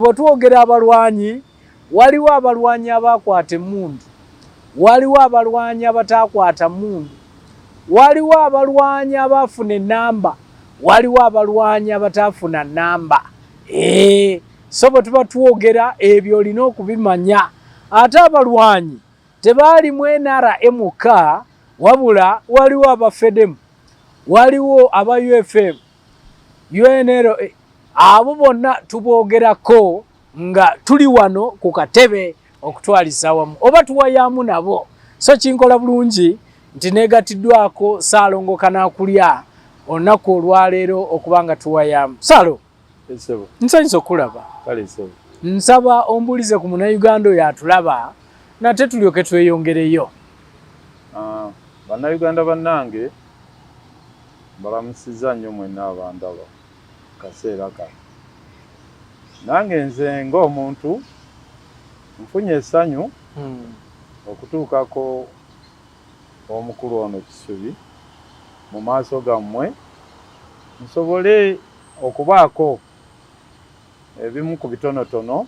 Bwetwogera abalwanyi, waliwo abalwanyi abakwata emmundu, waliwo abalwanyi abatakwata mmundu, waliwo abalwanyi abafuna ennamba, waliwo abalwanyi abatafuna nnamba. So bwe tuba twogera ebyo olina okubimanya. Ate abalwanyi tebaalimu NRMK wabula waliwo aba FEDEM, waliwo aba UFM, UNLA. Abo bonna tuboogerako nga tuli wano ku katebe okutwaliza wamu oba tuwayamu nabo. So kinkola bulungi nti negatiddwako Ssaalongo Kanaakulya olunaku olwaleero okuba nga tuwayamu. Saalo, nsanyusa okulaba. Nsaba ombulize ku Munnayuganda oyo atulaba nate tulyoke tweyongereyo. Bannayuganda bannange mbalamusizza nnyo mwenna abandaba kaseera kano. Nange nze ng'omuntu nfunye essanyu okutuukako omukulu ono Kisubi mu maaso gammwe nsobole okubaako ebimu ku bitonotono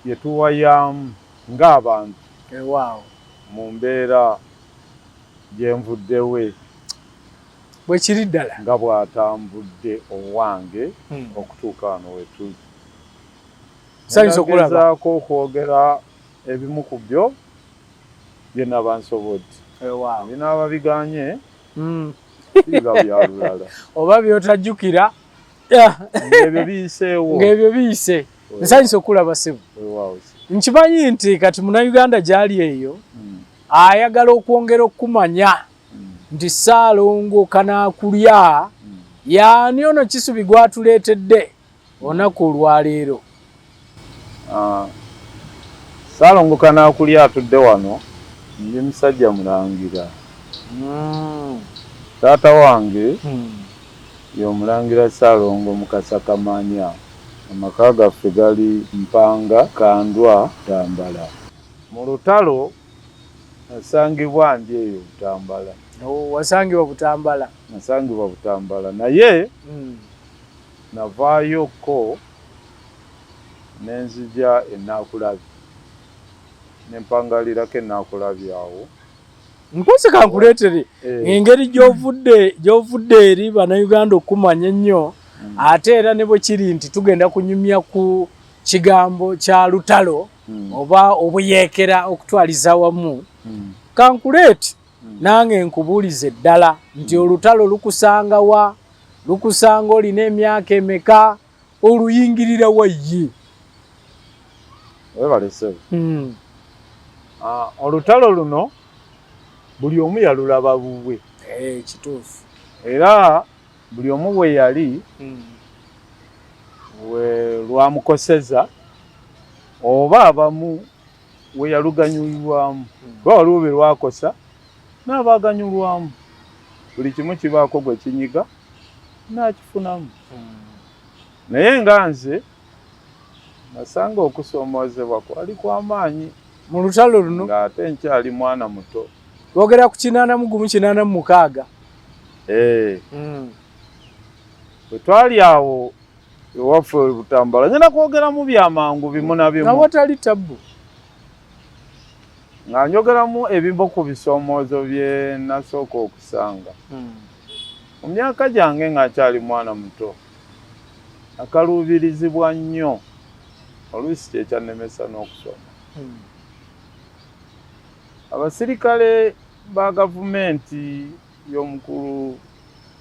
bye tuwayamu ng'abantu mu mbeera gye nvuddewe bwe kiri ddala nga bw'atambudde owange okutuuka wano we tuli. Ngezaako okwogera ebimu ku byo bye naba nsobodde. Binaaba biganye biba bya lulala oba byotajjukira ng'ebyo biyiseewo. Ng'ebyo biyise. Nsanyusa okulaba ssebo. Nkimanyi nti kati Munnayuganda gy'ali eyo ayagala okwongera okumanya nti Ssaalongo Kanaakulya y'ani ono Kisubi gwatuleetedde olunaku olwaleero. Ssaalongo Kanaakulya atudde wano ndi musajja mulangira. Taata wange y'omulangira Ssaalongo Mukasa Kamaanya. Amaka gaffe gali Mpanga, Kandwa, Butambala. Mu lutalo nasangibwa ndi eyo Butambala. Wasangibwa Butambala? Nasangibwa Butambala naye navaayokko nenzija Ennaakulabi nempangalirako Ennaakulabi awo. Mpozi kankuleetere engeri gy'ovudde eri Bannayuganda okumanya ennyo ate era ne bwe kiri nti tugenda kunyumya ku kigambo kya lutalo oba obuyeekera okutwaliza wamu. Kankuleeti nange nkubuulize ddala nti olutalo lukusanga wa? Lukusanga olina emyaka emeka? Oluyingirira wa ye? Webalesebo. Olutalo luno buli omu yalulaba bubwe. Kituufu. Era buli omu bwe yali we lwamukoseza oba abamu we yaluganyulwamu. Kuba waliwo be lwakosa n'abaaganyulwamu. Buli kimu kibaako gwe kinyiga n'akifunamu. Naye nga nze nasanga okusoomoozebwa kwali kw'amaanyi mu lutalo luno ng'ate nkyali mwana muto. Twogera ku 886. Bwe twali awo ewaffe Butambala ngenda kwogeramu byamangu bimu na bimu. Awatali tabbu. Nga njogeramu ebimu ku bisoomoozo bye nasooka okusanga. Mu myaka gyange ng'akyali mwana muto nakaluubirizibwa nnyo oluusi kyekyannemesa n'okusoma. Abasirikale ba gavumenti y'omukulu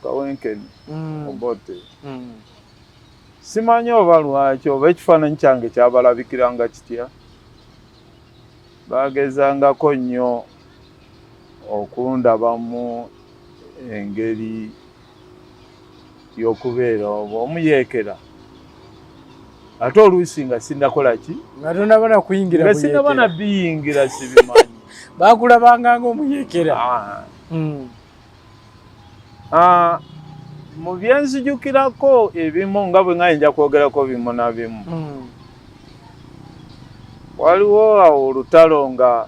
Kawenkeni Obote simanyi oba lwaki oba ekifaananyi kyange kyabalabikiranga kitya, baagezangako nnyo okundabamu engeri y'okubeera oba omuyeekera ate oluusi nga sinnakola ki nga tonaba nakuyingira nga sinaba nabiyingira sibimanyi. Baakulabanga ng'omuyeekera. Mu byenzijukirako ebimu nga bwe ngayinja kwogerako bimu na bimu. Waliwo awo olutalo nga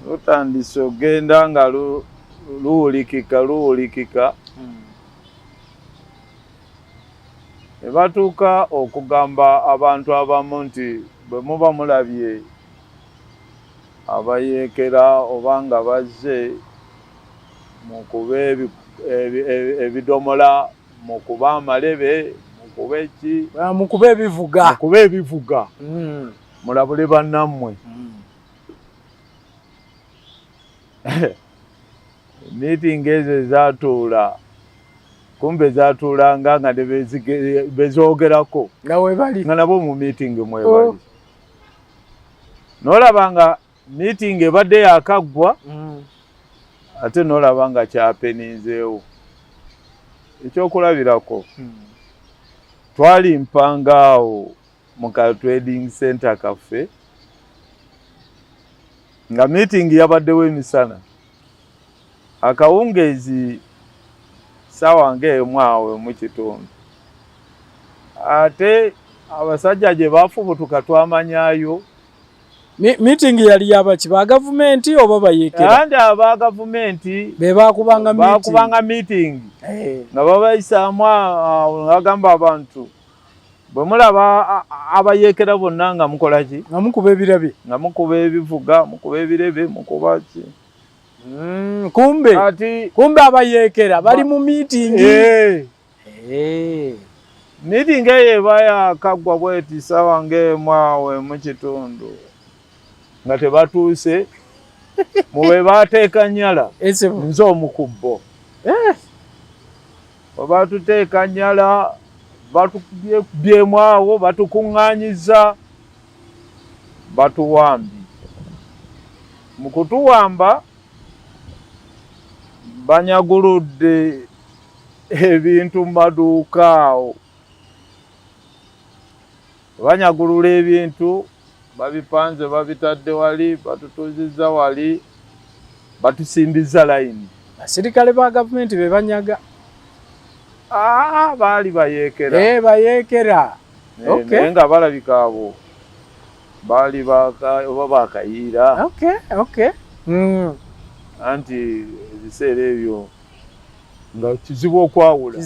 lutandise ogenda nga luwulikika ne batuuka okugamba abantu abamu nti bwe muba mulabye abayeekera oba nga bazze mu kuba ebidomola, mu kuba amalebe, mu kuba eki, mu kuba ebivuga, mulabule bannammwe. Meeting ezo ezatuula, kumbe zatuulanga nga bezoogerako nga nabo mu meeting mwebali. N'olaba nga meeting ebadde yakaggwa, ate n'olaba nga kyapeninzeewo. Ekyokulabirako, twali mpanga awo mu ka trading center kaffe, nga meeting yabaddewo emisana. Akawungeezi ssaawa ng'emu awo mu kitundu. Ate abasajja gye baafubutuka twamanyaayo. Meeting yali yabaki ba gavumenti oba bayeekera? Andi aba gavumenti be baakubanga meeting nga babayisaamu agamba abantu bwe mulaba abayeekera bonna nga mukola ki? Nga mukuba ebirabe, nga mukuba ebivuga, mukuba ebirebe, mukuba ki? Kumbe abayeekera bali mu meeting. Meeting eyo eba yakaggwa bweti ssaawa ng'emu awo mu kitundu nga tebatuuse mube baateeka nnyala nze omukubbo. Bwe batuteeka nnyala batubyemu awo, batukuŋŋaanyiza, batuwambye. Mu kutuwamba banyaguludde ebintu mu maduuka awo. Banyagulula ebintu, babipanze babitadde wali, batutuuzizza wali, batusimbiza layini. Aserikale ba gavumenti be banyaga. Baali bayeekera. Bayeekera. Naye nga balabika abo baali oba baakayiira. Anti ebiseera ebyo nga kizibu okwawula.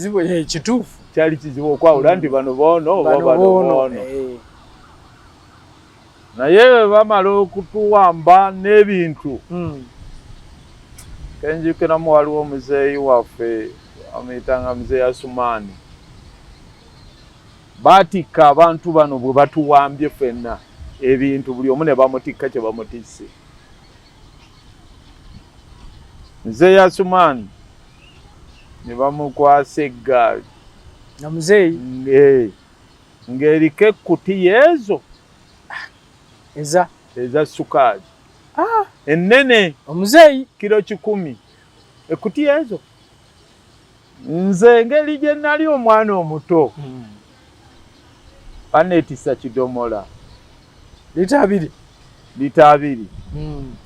Kituufu. Kyali kizibu okwawula nti bano boono oba bano boono. Naye bwe bamala okutuwamba n'ebintu, kenjukiramu waliwo omuzeeyi waffe amuyitanga Muzeeyi Asumaani. Baatikka abantu bano bwe batuwambye ffenna ebintu, buli omu ne bamutikka kye bamutisse. Muzeeyi Asumaani ne bamukwasa eggaali nga muzeeyi ng'eriko ekkutiya ezo eza sukaali ennene, omuzeeyi kilo 100, ekkutiya ezo. Nze engeri gye nali omwana omuto, baneetissa kidomola lita 2.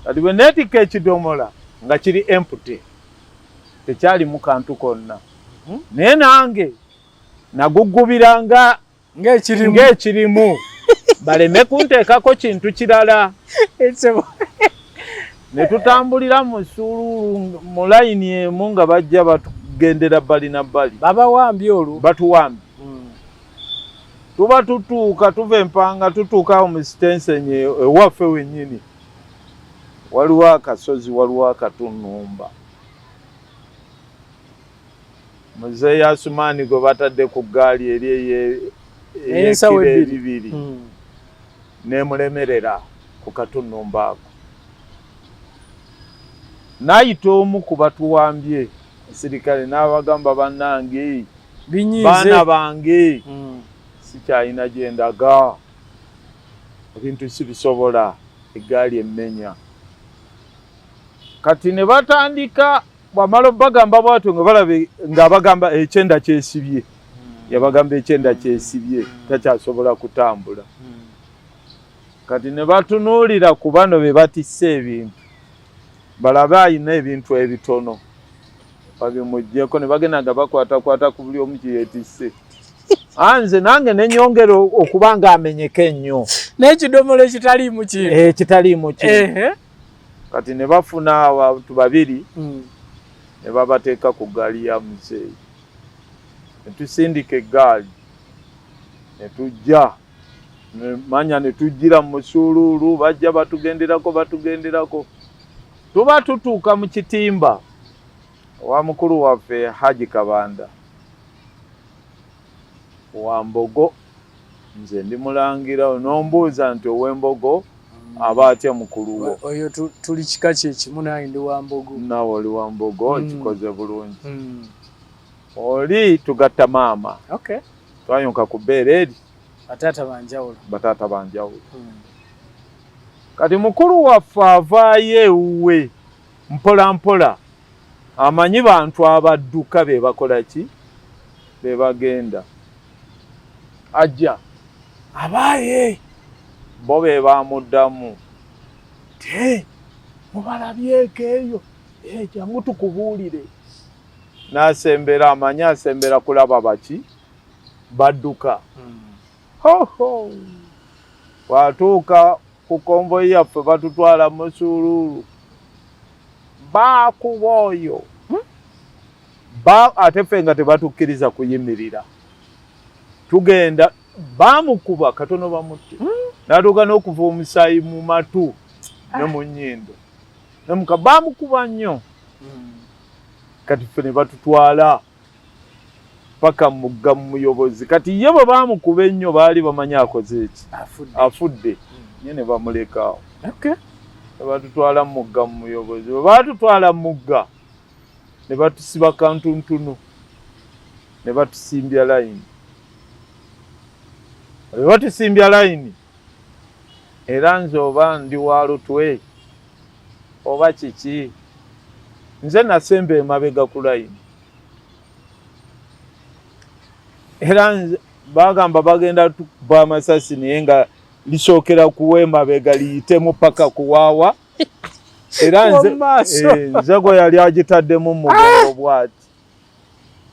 Kati bwe neetikka ekidomola nga kiri empty, tekyalimu kantu konna, naye nange nagugubira ng'ekirimu baleme kunteekako kintu kirala. Ne tutambulira mu ssuululu mu layini emu nga bajja batugendera bbali na bbali. Babawambye olwo? Batuwambye. Tuba tutuuka tuva empanga tutuuka awo mu sitensenyi ewaffe wennyini. Waliwo akasozi, waliwo akatunumba. Muzeeyi Asumaani gwe batadde ku ggaali eri ey'ekiro 2 n'emulemerera ku katunumba ako. N'ayita omu ku batuwambye sirikale n'abagamba bannange, baana bange, sikyalina gye ndaga, ebintu sibisobola, eggaali emmenya. Kati ne batandika, bwamala bagamba bwatyo nga balabe ng'abagamba ekyenda kyesibye. Yabagamba ekyenda kyesibye, takyasobola kutambula. Kati ne batunuulira ku bano be batisse ebintu, balabe ayina ebintu ebitono, babimuggyeko ne bagenda nga bakwatakwata ku buli omu kye yeetisse. Nze nange ne nyongera okuba ng'amenyeka ennyo. N'ekidomola ekitaliimu kintu. Ekitaliimu kintu. Kati ne bafuna abantu 2 ne babateeka ku ggaali ya muzeeyi. Ne tusindika eggaali ne tujja manya ne tujjira mu Musululu bajja batugenderako tuba tutuuka mu kitimba wa mukulu waffe Haji Kabanda Wambogo nze ndi mulangira onombuuza nti ow'Embogo aba atya mukulu wo oyo tuli kika kye kimu naye ndi Wambogo nawe oli Wambogo kikoze bulungi oli tugatta maama twayonka ku bbeere eri bataata banjawulo kati mukulu waffe avaayo ewuwe mpola mpola amanyi bantu abadduka be bakola ki be bagenda ajja abaaye bo be bamuddamu te mubalabyeko eyo jangu tukubuulire n'asembera amanyi asembera kulaba baki badduka hoho watuuka ku konvoyi yaffe batutwala mu Musululu baakuba oyo ate ffe nga tebatukkiriza kuyimirira tugenda baamukuba katono bamutte natuuka n'okuva omusaayi mu matu ne mu nnyindo nemuka baamukuba nnyo kati ffe ne batutwala paka mugga muyobozi kati ye bwe baamukuba ennyo baali bamanyi akoze eki afudde nye ne bamulekaawo ne batutwala mugga muyobozi bwe baatutwala mugga ne batusiba kantuntunu ne batusimbya layini bwe batusimbya layini era nze oba ndi wa lutwe oba kiki nze nasemba emabega ku layini era nze bagamba bagenda tukuba amasasi naye nga lisookera kuwa emabega liyitemu paka kuwaawa era nze gwe yali agitaddemu mugongo bwati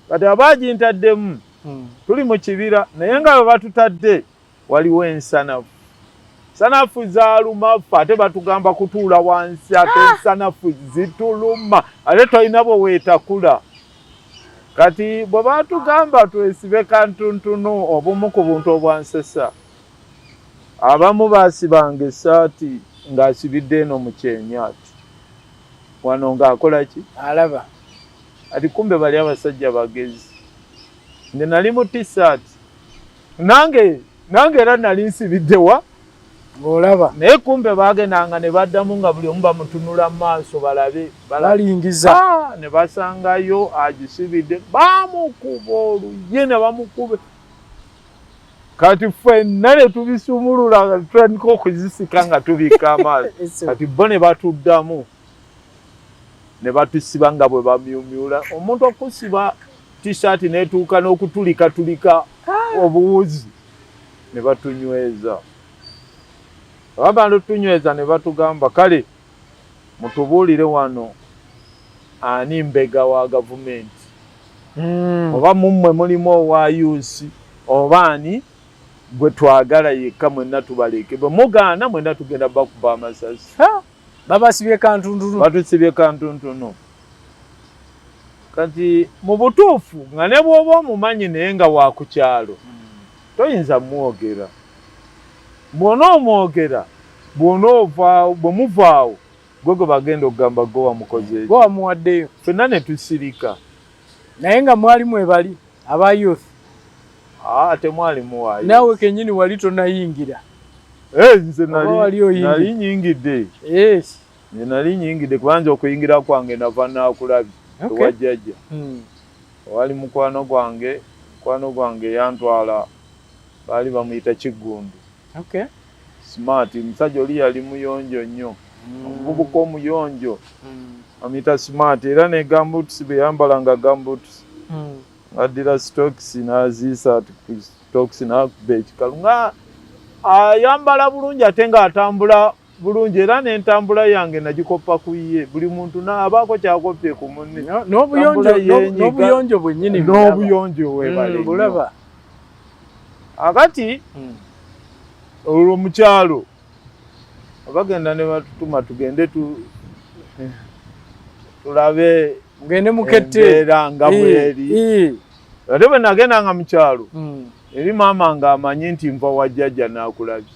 kati abaagintaddemu tuli mu kibira naye nga bwe batutadde waliwo ensanafu sanafu zaaluma ffe ate batugamba kutuula wansi ate ensanafu zituluma ate tolina bwe weetakula kati bwe batugamba twesibe kantuntunu obumu ku buntu obwansesa abamu baasibanga essaati ng'asibidde eno mu kyenyaati wano ng'akola ki alaba ati kumbe bali abasajja bagezi nge nali mu tisaati nange era nali nsibidde wa ng'olaba naye kumbe bagendanga ne baddamu nga buli omu bamutunula mu maaso balabe balingiza ne basangayo agisibidde baamukuba oluye ne bamukube kati ffenna ne tubisumulula tutandika okuzisika nga tubikka amaaso kati bo ne batuddamu ne batusiba nga bwe bamyumyula omuntu okusiba tisaati netuuka n'okutulika obuwuzi ne batunyweza abamala otunyweza ne batugamba kale mutubuulire wano ani mbega wa gavumenti oba mummwe mulimu owa yusi oba ani gwe twagala yekka mwenna tubaleke bwe mugaana mwenna tugenda bakuba amasasi babasibye kantuntunu batusibye kantuntunu kati mu butuufu nga ne bw'oba omumanyi naye nga wa ku kyalo toyinza mwogera bw'onoomwogera bwe muvaawo gwe bagenda okugamba gwe wamukoze eki gwe wamuwaddeyo ffenna ne tusirika naye nga mwali mwebali aba youth temwalimu waayo naawe kenyini wali tonayingira nze nali nyingidde nali nyingidde kubanja okuyingira kwange nava nakulabye ewajjajja wali mukwano gwange yantwala baali bamuyita Kiggundu smart musajja oli yali muyonjo nnyo omuvubuka omuyonjo amuyita smart era ne gambuutusi bwe yambalanga gambuutusi addira stokes n'aziisa stokes n'akuba ekikalu nga ayambala bulungi ate ng'atambula bulungi era n'entambula yange nagikoppa ku ye buli muntu n'abaako kyakopye ku munne n'obuyonjo bwennyini n'obuyonjo webale bulaba akati olwo mu kyalo bagenda ne batutuma tugende tulabe mugende mukette embeera nga bweri ate bwe nagendanga mu kyalo eri maama ng'amanyi nti nva wa jjajja n'akulabye.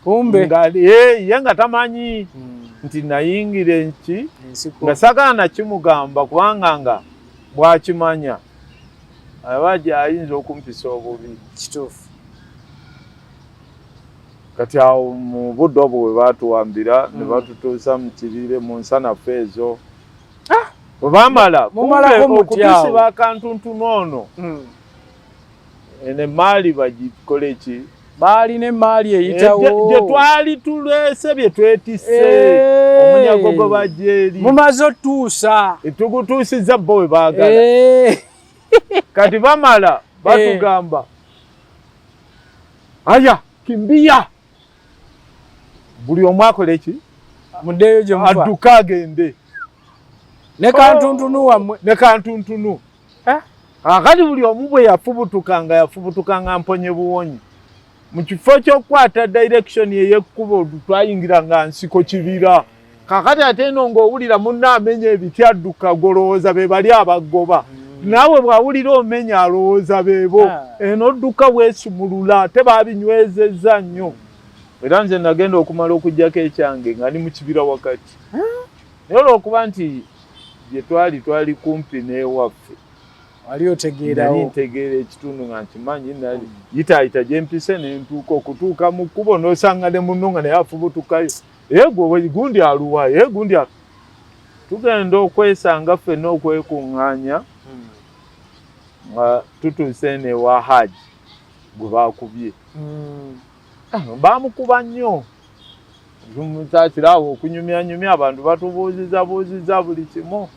Kumbe ye nga tamanyi nti nayingira enki nga sagala nakimugamba kubanga nga bw'akimanya aba gy'ayinza okumpisa obubi. Kituufu. Kati awo mu budde obwo bwe baatuwambira ne batutuusa mu kibire mu nsanafu ezo. Bwe baamala okutusiba akantuntunu ono eno emaali bagikole ki? Baalina emaali eyitawo gye twali tuleese bye twetisse omunyago gwe bajja eri mumaze otuusa tugutuusizza bo we baagala. Kati bamala batugamba aya kimbia buli omu akole ki? Muddeeyo gye mufa adduka agende ne kantuntunu wammwe ne kantuntunu. Akati buli omu bwe yafubutukanga mponye buwonyi mu kifo ky'okukwata direction ey'ekkubo twayingira nga nsiko kibira. Kakati ate eno ng'owulira munna amenya ebiti adduka golowooza be bali abagoba. Naawe bw'awulira omenya alowooza beebo. Eno odduka bwesumulula tebabinywezezza nnyo. Era nze nagenda okumala okuggyako ekyange nga ndi mu kibira wakati. Naye olw'okuba nti gye twali kumpi n'ewaffe wali otegeerawo ntegeera ekitundu nga nkimanyi yitaayita gye mpise ne ntuuka okutuuka mu kkubo n'osanga ne munno nga naye afubutukayo. Gwe gundi aluwa gundi tugenda okwesanga ffenna okwekuŋŋaanya nga tutuuse n'ewa Haji gwe baakubye. Baamukuba nnyo musaakiraawo okunyumyanyumya abantu batubuuziza buli kimu.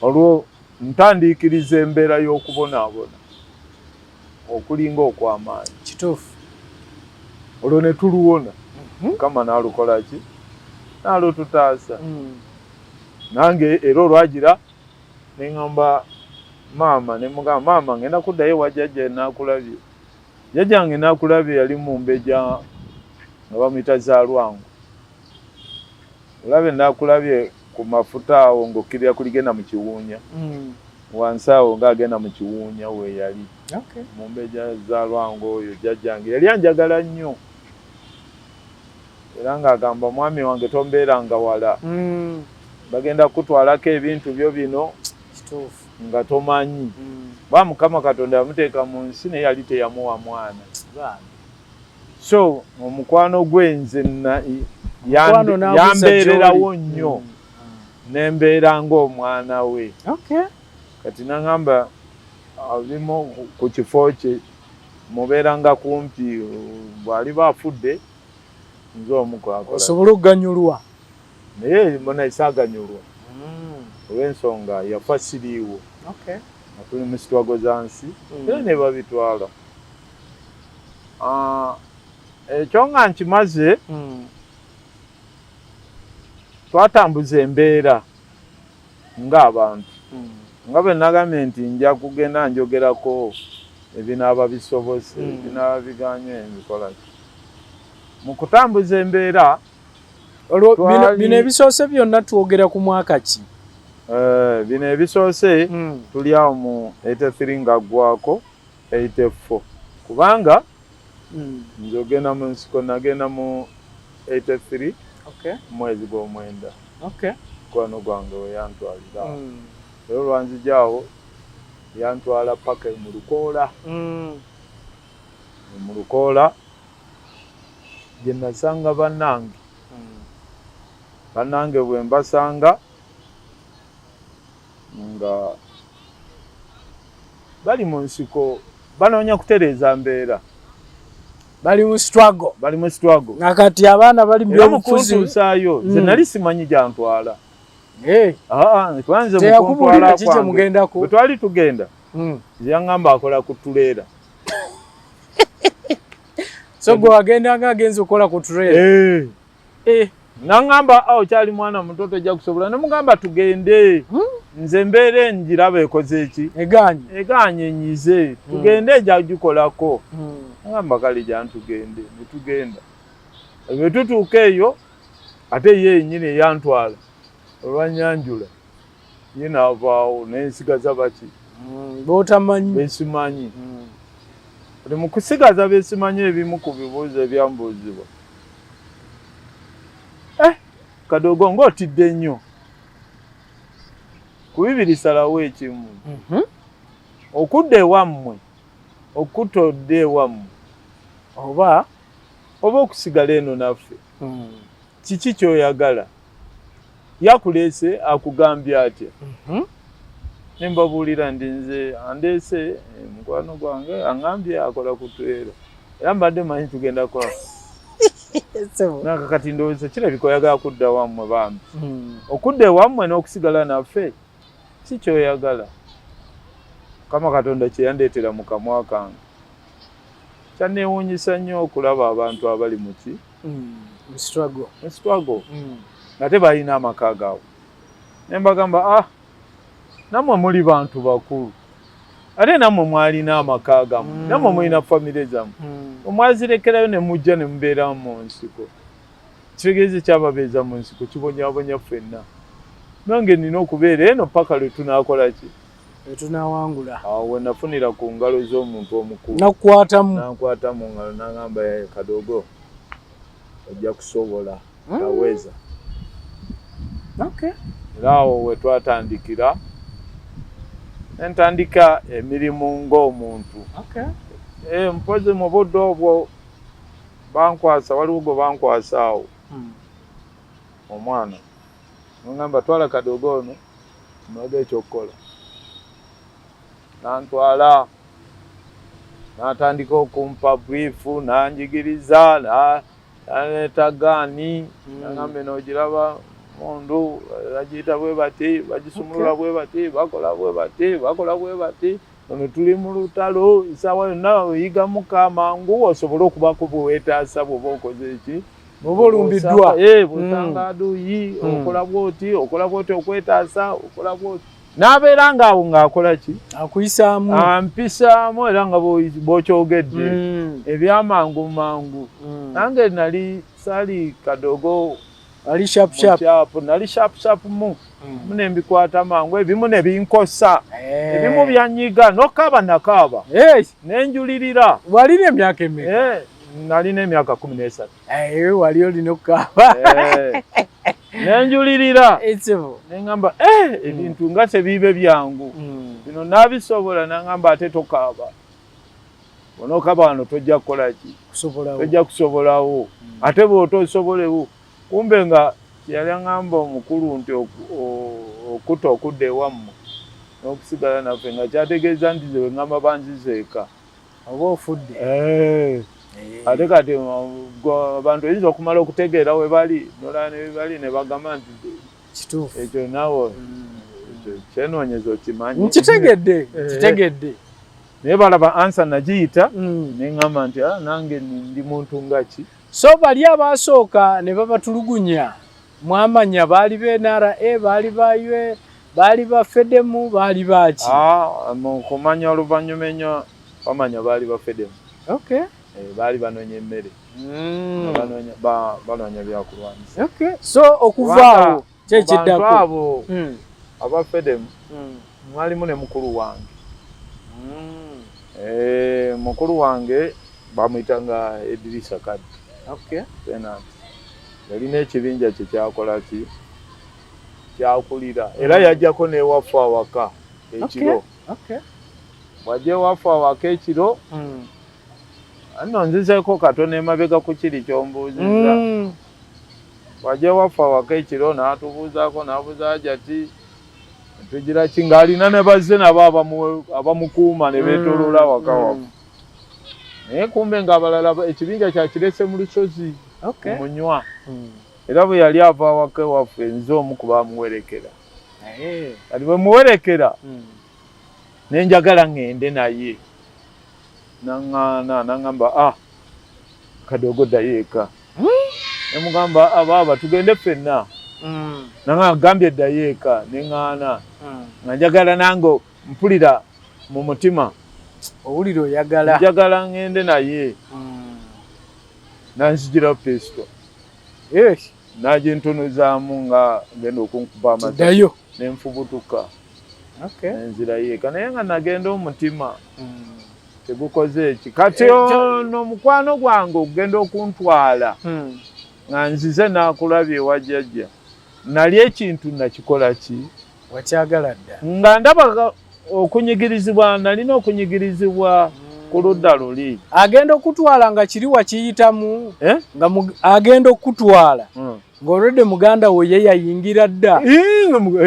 Olwo ntandiikiriza embeera y'okubonaabona okulinga okw'amaanyi. Kituufu. Olwo ne tuluwona. Mukama n'alukola ki? N'alututaasa. Nange era olwagira ne ŋŋamba maama ne mugamba maama ngenda kuddayo wa jjajja n'akulabye. Jjajjange n'akulabye yali mu mbeja nga bamuyita Zaalwango. Olabe n'akulabye ku mafuta awo ng'okkirira kuligenda mu kiwuunya. Wansi awo ng'agenda mu kiwuunya we yali. Mu mbeja Zaalwango oyo jjajjange yali anjagala nnyo. Era ng'agamba mwami wange tombeeranga wala. Bagenda kutwalako ebintu byo bino nga tomanyi. Mukama Katonda yamuteeka mu nsi naye yali teyamuwa mwana. So omukwano gwenze yambeererawo nnyo nembeera ng'omwana we. Kati naŋŋamba alimu ku kifo kye mubeeranga kumpi bw'aliba afudde nze omu kwakola osobola okuganyulwa naye mbona isaaganyulwa olw'ensonga yafa siriiwo. Tuli mu sitwago za nsi era ne babitwala. Ekyo nga nkimaze twatambuza embeera ng'abantu nga bwe nagambye nti nja kugenda njogerako ebinaaba bisobose ebinaaba biganye ebikola mu kutambuza embeera. Bino ebisoose byonna twogera ku mwaka ki? Bino ebisoose tuli awo mu 83 ng'aggwako 84 kubanga nze ogenda mu nsiko nagenda mu 83 mwezi gw'omwenda mukwano gwange we yantwalira. Era olwanzijaawo yantwala paka mu Lukoola. Mu Lukoola gye nasanga bannange bwe mbasanga nga bali mu nsiko banoonya kutereeza mbeera. Bali mu struggle. Nga kati abaana bali mu byobufuzi. Nze nali simanyi gyantwala. Kwanze mukuntwala kwange. Bwe twali tugenda yaŋŋamba akola ku tuleera. So gwe wagendanga agenza okukola ku tuleera? Naŋŋamba okyali mwana muto tojja kusobola. Ne mugamba tugende. Nze mbeera engiraba ekoze eki? Eganye enyize. Tugende ejja gikolako. Ngamba kale jantugende. Ne tugenda. Bwe tutuuka eyo ate ye yennyini eyantwala olwanyanjula ye n'avaawo n'ensigaza baki botamanyi besimanyi buli mukusigaza besimanyi ebimu ku bibuuzo ebyambuuzibwa Kadogo ng'otidde nnyo ku bibiri salawo ekimu okudda ewammwe okutodde ewammwe oba okusigala eno naffe kiki kyoyagala yakuleese akugambye atya nembabuulira ndi nze andeese mukwano gwange aŋŋambye akola kutwera era mbadde manyi tugenda kwa nakakati ndowooza kirabika oyagala kudda wammwe bambi okudda ewammwe n'okusigala naffe si kyoyagala Mukama Katonda kye yandeetera mu kamwa kange kyanneewuunyisa nnyo okulaba abantu abali mu struggle nga tebalina amaka gaabwe ne mbagamba nammwe muli bantu bakulu ate nammwe mwalina amaka gammwe nammwe mulina famire zammwe omwazirekerayo ne mujja ne mubeera mu nsiko kitegeeze kyababeeza mu nsiko kibonyabonya ffenna nange nina okubeera eno paka lwe tunaakola ki tunawangula awo we nafunira ku ngalo z'omuntu omukulu nankwata mu ngalo n'aŋŋamba Kadogo ojja kusobola taweza era awo we twatandikira nentandika emirimu ng'omuntu mpozi mu budde obwo bankwasa waliwo gwe bankwasa awo omwana ngamba twala Kadogo ono noga ekyokukola nantwala natandika okumpa brief nanjigiriza naleeta gaani naŋambe noogiraba mundu bagiyita bwe bati bagisumulula bwe bati bakola bwe bati ono tuli mu lutalo isaawa yonna oyiga mukamangu osobole okubako bweweetaasa bw'oba okoze eki bw'oba olumbiddwa bw'osanga aduuyi okola bw'oti okwetaasa okola bw'oti n'abeera ng'awo ng'akola ki akuyisaamu ampisaamu era nga bw'okyogedde ebyamangu mangu nange nali saali Kadogo ali sharp nali sharp mune mbikwata mangu ebimu ne binkosa ebimu byanyiga nokaba nakaba nenjulirira walina emyaka emeka nalina emyaka 13 wali olina okukaba nenjulirira neŋŋamba ebintu nga tebiibe byangu bino nabisobola naŋŋamba ate tokaba onokaba wano tojja kukola ki tojja kusobolawo ate bw'otosobolewo kumbe nga yali aŋŋamba omukulu nti okutta okudda ewammwe n'okusigala naffe nga kyategeeza nti ze weŋŋamba banzizeeka oba ofudde ate kati abantu oyinza okumala okutegeera we bali nolaba ne bebali ne bagamba nti kituufu ekyo naawe kyenoonyeza okimanyi kitegedde naye balaba ansa nagiyita neŋŋamba nti nange ndi muntu nga ki so bali abaasooka ne babatulugunya mwamanya baali b'NRA baali baywe baali ba FEDEMU baali baki mu kumanya oluvannyuma ennyo bamanya baali ba FEDEMU baali banoonya emmere banoonya byakulwanyisa so okuvaawo kyekiddako abo aba FEDEMU mwalimu ne mukulu wange mukulu wange bamuyitanga Idrisa Kaddi yalina ekibinja kye kyakola ki kyakulira era yajjako n'ewaffe awaka ekiro bw'ajja ewaffe awaka ekiro anno nzizeeko katono emabega ku kiri kyombuuzizza bw'ajja ewaffe awaka ekiro n'atubuuzaako n'abuuza jati tugira ki ng'alina ne bazze nabo abamukuuma ne beetooloola awaka waffe naye kumbe ng'abalala ekibinja kyakirese mu lusozi munywa era bwe yali ava awaka ewaffe nze omu ku bamuwerekera kati bwe muwerekera nenjagala ŋŋende naye naŋŋaana naŋŋamba Kadogo ddayo eka nemugamba abaaba tugende ffenna nagambye ddayo eka neŋŋaana nga njagala nange mpulira mu mutima owulira oyagala njagala ŋŋende naye nanzigira pesito nagintunuzaamu nga ngenda okunkuba amazzi nenfubutuka Okay. Enzira yeka naye nga nagenda omutima tegukoze eki kati ono mukwano gwange ogenda okuntwala nga nzize nakulabye wajjajja nali ekintu nakikola ki wakyagala dda nga ndaba okunyigirizibwa nalina okunyigirizibwa ku ludda luli agenda okutwala nga kiri wakiyitamu nga agenda okutwala ng'olwedde muganda we ye yayingira dda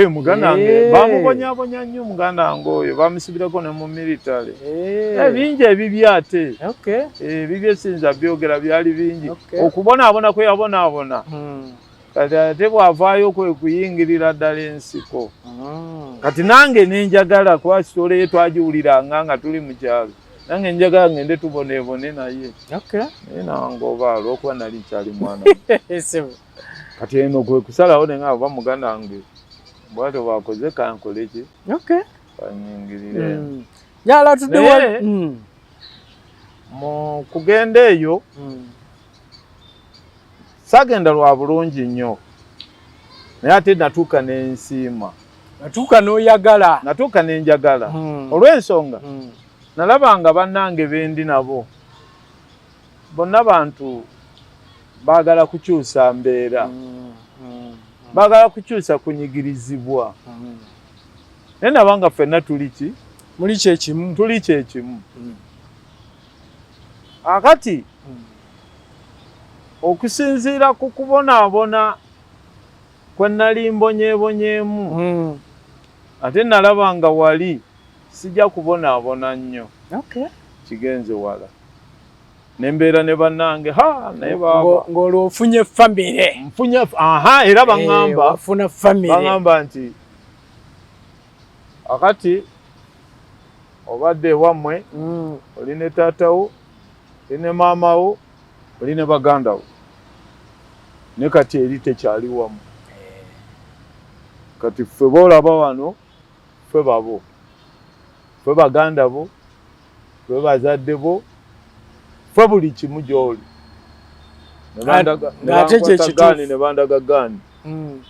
muganda wange bamubonyabonya nnyo muganda wange oyo bamusibirako ne mu militale bingi ebibi ate ebibyo sinza byogera byali bingi okubonaabona kwe yabonaabona kati ate bw'avaayo kwe kuyingirira ddala ensiko kati nange nenjagala kuba sitole ye twagiwuliranga nga tuli mu kyalo nange njagala ngende tuboneebone naye naye nange obaala olwokuba nali nkyali mwana kati eno gwe kusalawo nenga oba muganda wange bwatyo bwakoze kankole ki kanyingirire yala tudde mu kugenda eyo sagenda lwa bulungi nnyo naye ate natuuka n'ensiima natuuka n'oyagala natuuka n'enjagala olw'ensonga nalabanga bannange bendi nabo bonna bantu baagala kukyusa mbeera baagala kukyusa kunyigirizibwa naye nabanga ffenna tuli ki muli kyekimu tuli kyekimu akati okusinziira ku kubonaabona kwe nali mbonyeebonyeemu ate nalabanga wali sijja kubonaabona nnyo kigenze wala nembeera ne bannange naye baba ng'olwo ofunye famire nfunye era baŋŋamba ofuna famire baŋŋamba nti akati obadde ewammwe oli ne taatawo oli ne maamawo oli ne baganda wo ne kati eri tekyali wamu kati ffe boolaba wano ffe babo ffe baganda bo ffe bazadde bo ffe buli kimu gy'oli ne bandaga gaani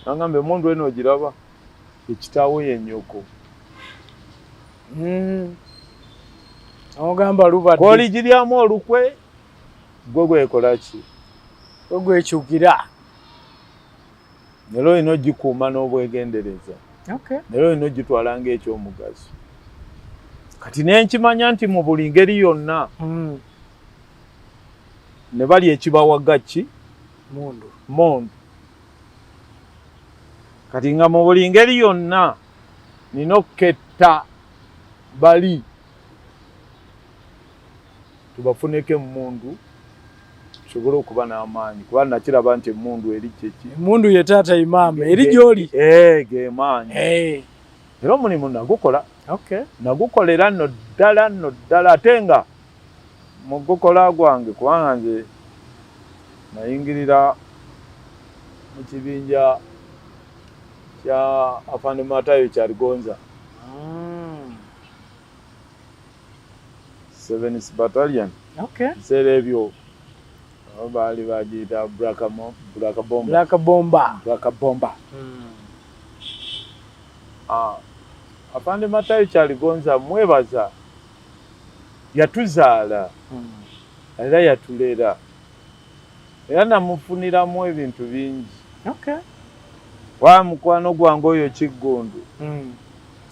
naŋŋamba emundu eno ogiraba ekitaawo yennyoko ogamba lubadde k'oligiryamu olukwe gwe gwekola ki gwekyukira nero olina ogikuuma n'obwegendereza nero olina ogitwala ng'ekyomugaso kati nenkimanya nti mu buli ngeri yonna ne bali ekibawaga ki mundu kati nga mu buli ngeri yonna nina okuketta bali tubafuneko emundu tusobole okuba n'amaanyi kuba nakiraba nti emundu eri kyeki emundu ye taata imaama eri gy'oli ge maanyi era omulimu nagukola nagukolera nno ddala ate nga mu gukola gwange kubanga nze nayingirira mu kibinja kya Afande Matayo Kyaligonza 7th Battalion biseera ebyo baali bagiyita Black Bomba Afande Matayo Kyaligonza mwebaza yatuzaala era yatulera era namufuniramu ebintu bingi wa mukwano gwange oyo Kiggundu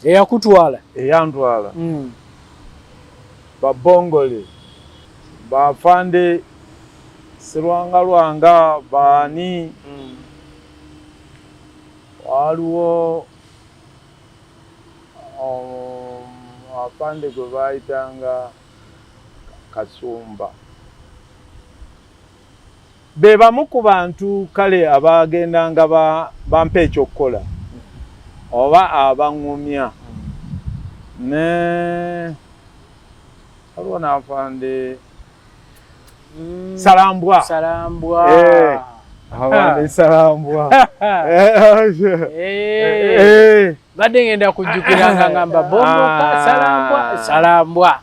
eyakutwala eyantwala babongole bafande Serwanga baani waliwo afande gwe baayitanga Kasumba be bamu ku bantu kale abagendanga bampa ekyokukola oba abaŋŋumya ne waliwo n'afande Salambwa abande Salambwa badde ngenda kujjukiranga ngamba Bomboka Salambwa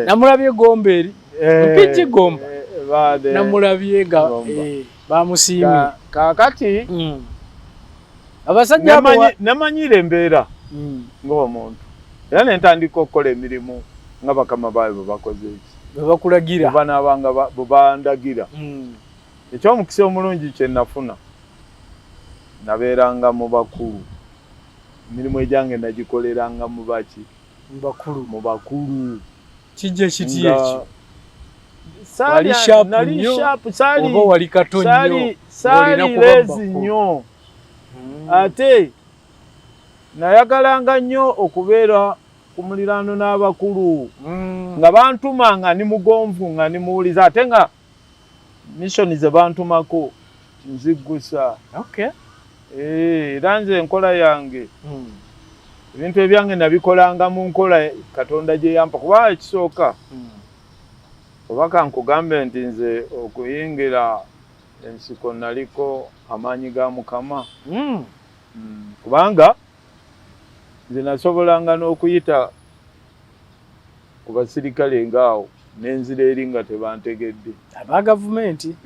namulabye Gomba eri mpiki Gomba namulabye nga bamusiimye kakati abasajja namanyire embeera ng'omuntu era ne ntandika okukola emirimu nga bakama baabwe bwe bakoze eki bwe bakulagira banaabanga bwe bandagira. Eky'omukisa omulungi kye nafuna nabeeranga mu bakulu, emirimu egyange nagikoleranga mu baki mu bakulu. kijje kiti ekyo Wali sharp oba wali kato nnyo saali lezi nnyo ate nayagalanga nnyo okubeera ku muliraano n'abakulu nga bantuma nga ni mugonvu nga ni muwuliza ate nga missoni ze bantumako nziggusa. Era nze enkola yange ebintu ebyange nabikolanga mu nkola Katonda gye yampa kuba ekisooka oba kankugambe nti nze okuyingira ensiko naliko amaanyi ga Mukama. Kubanga nze nasobolanga n'okuyita ku basirikale ngaawo n'enzira eri nga tebantegedde aba gavumenti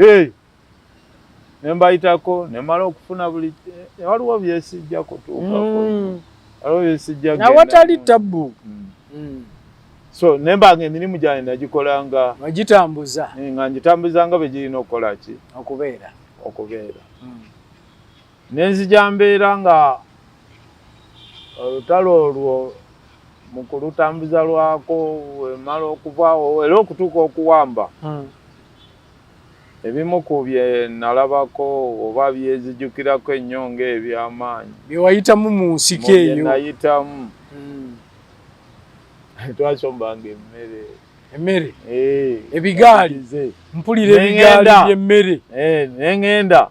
ne mbayitako ne mala okufuna buli waliwo byesijja kutuukako waliwo byesijja awatali tabbu. So nembanga emirimu gyange nagikolanga wagitambuza nga ngitambuzanga bwe girina okukola ki okubeera nenzija mbeera nga olutalo olwo mu kulutambuza lwako wemala okuvaawo era okutuuka okuwamba ebimu ku bye nalabako oba byezijjukirako ennyo ng'ebyamaanyi bye wayitamu mu nsiko eyo nayitamu twasombanga emmere ebigaali mpulira ebigaali by'emmere neŋŋenda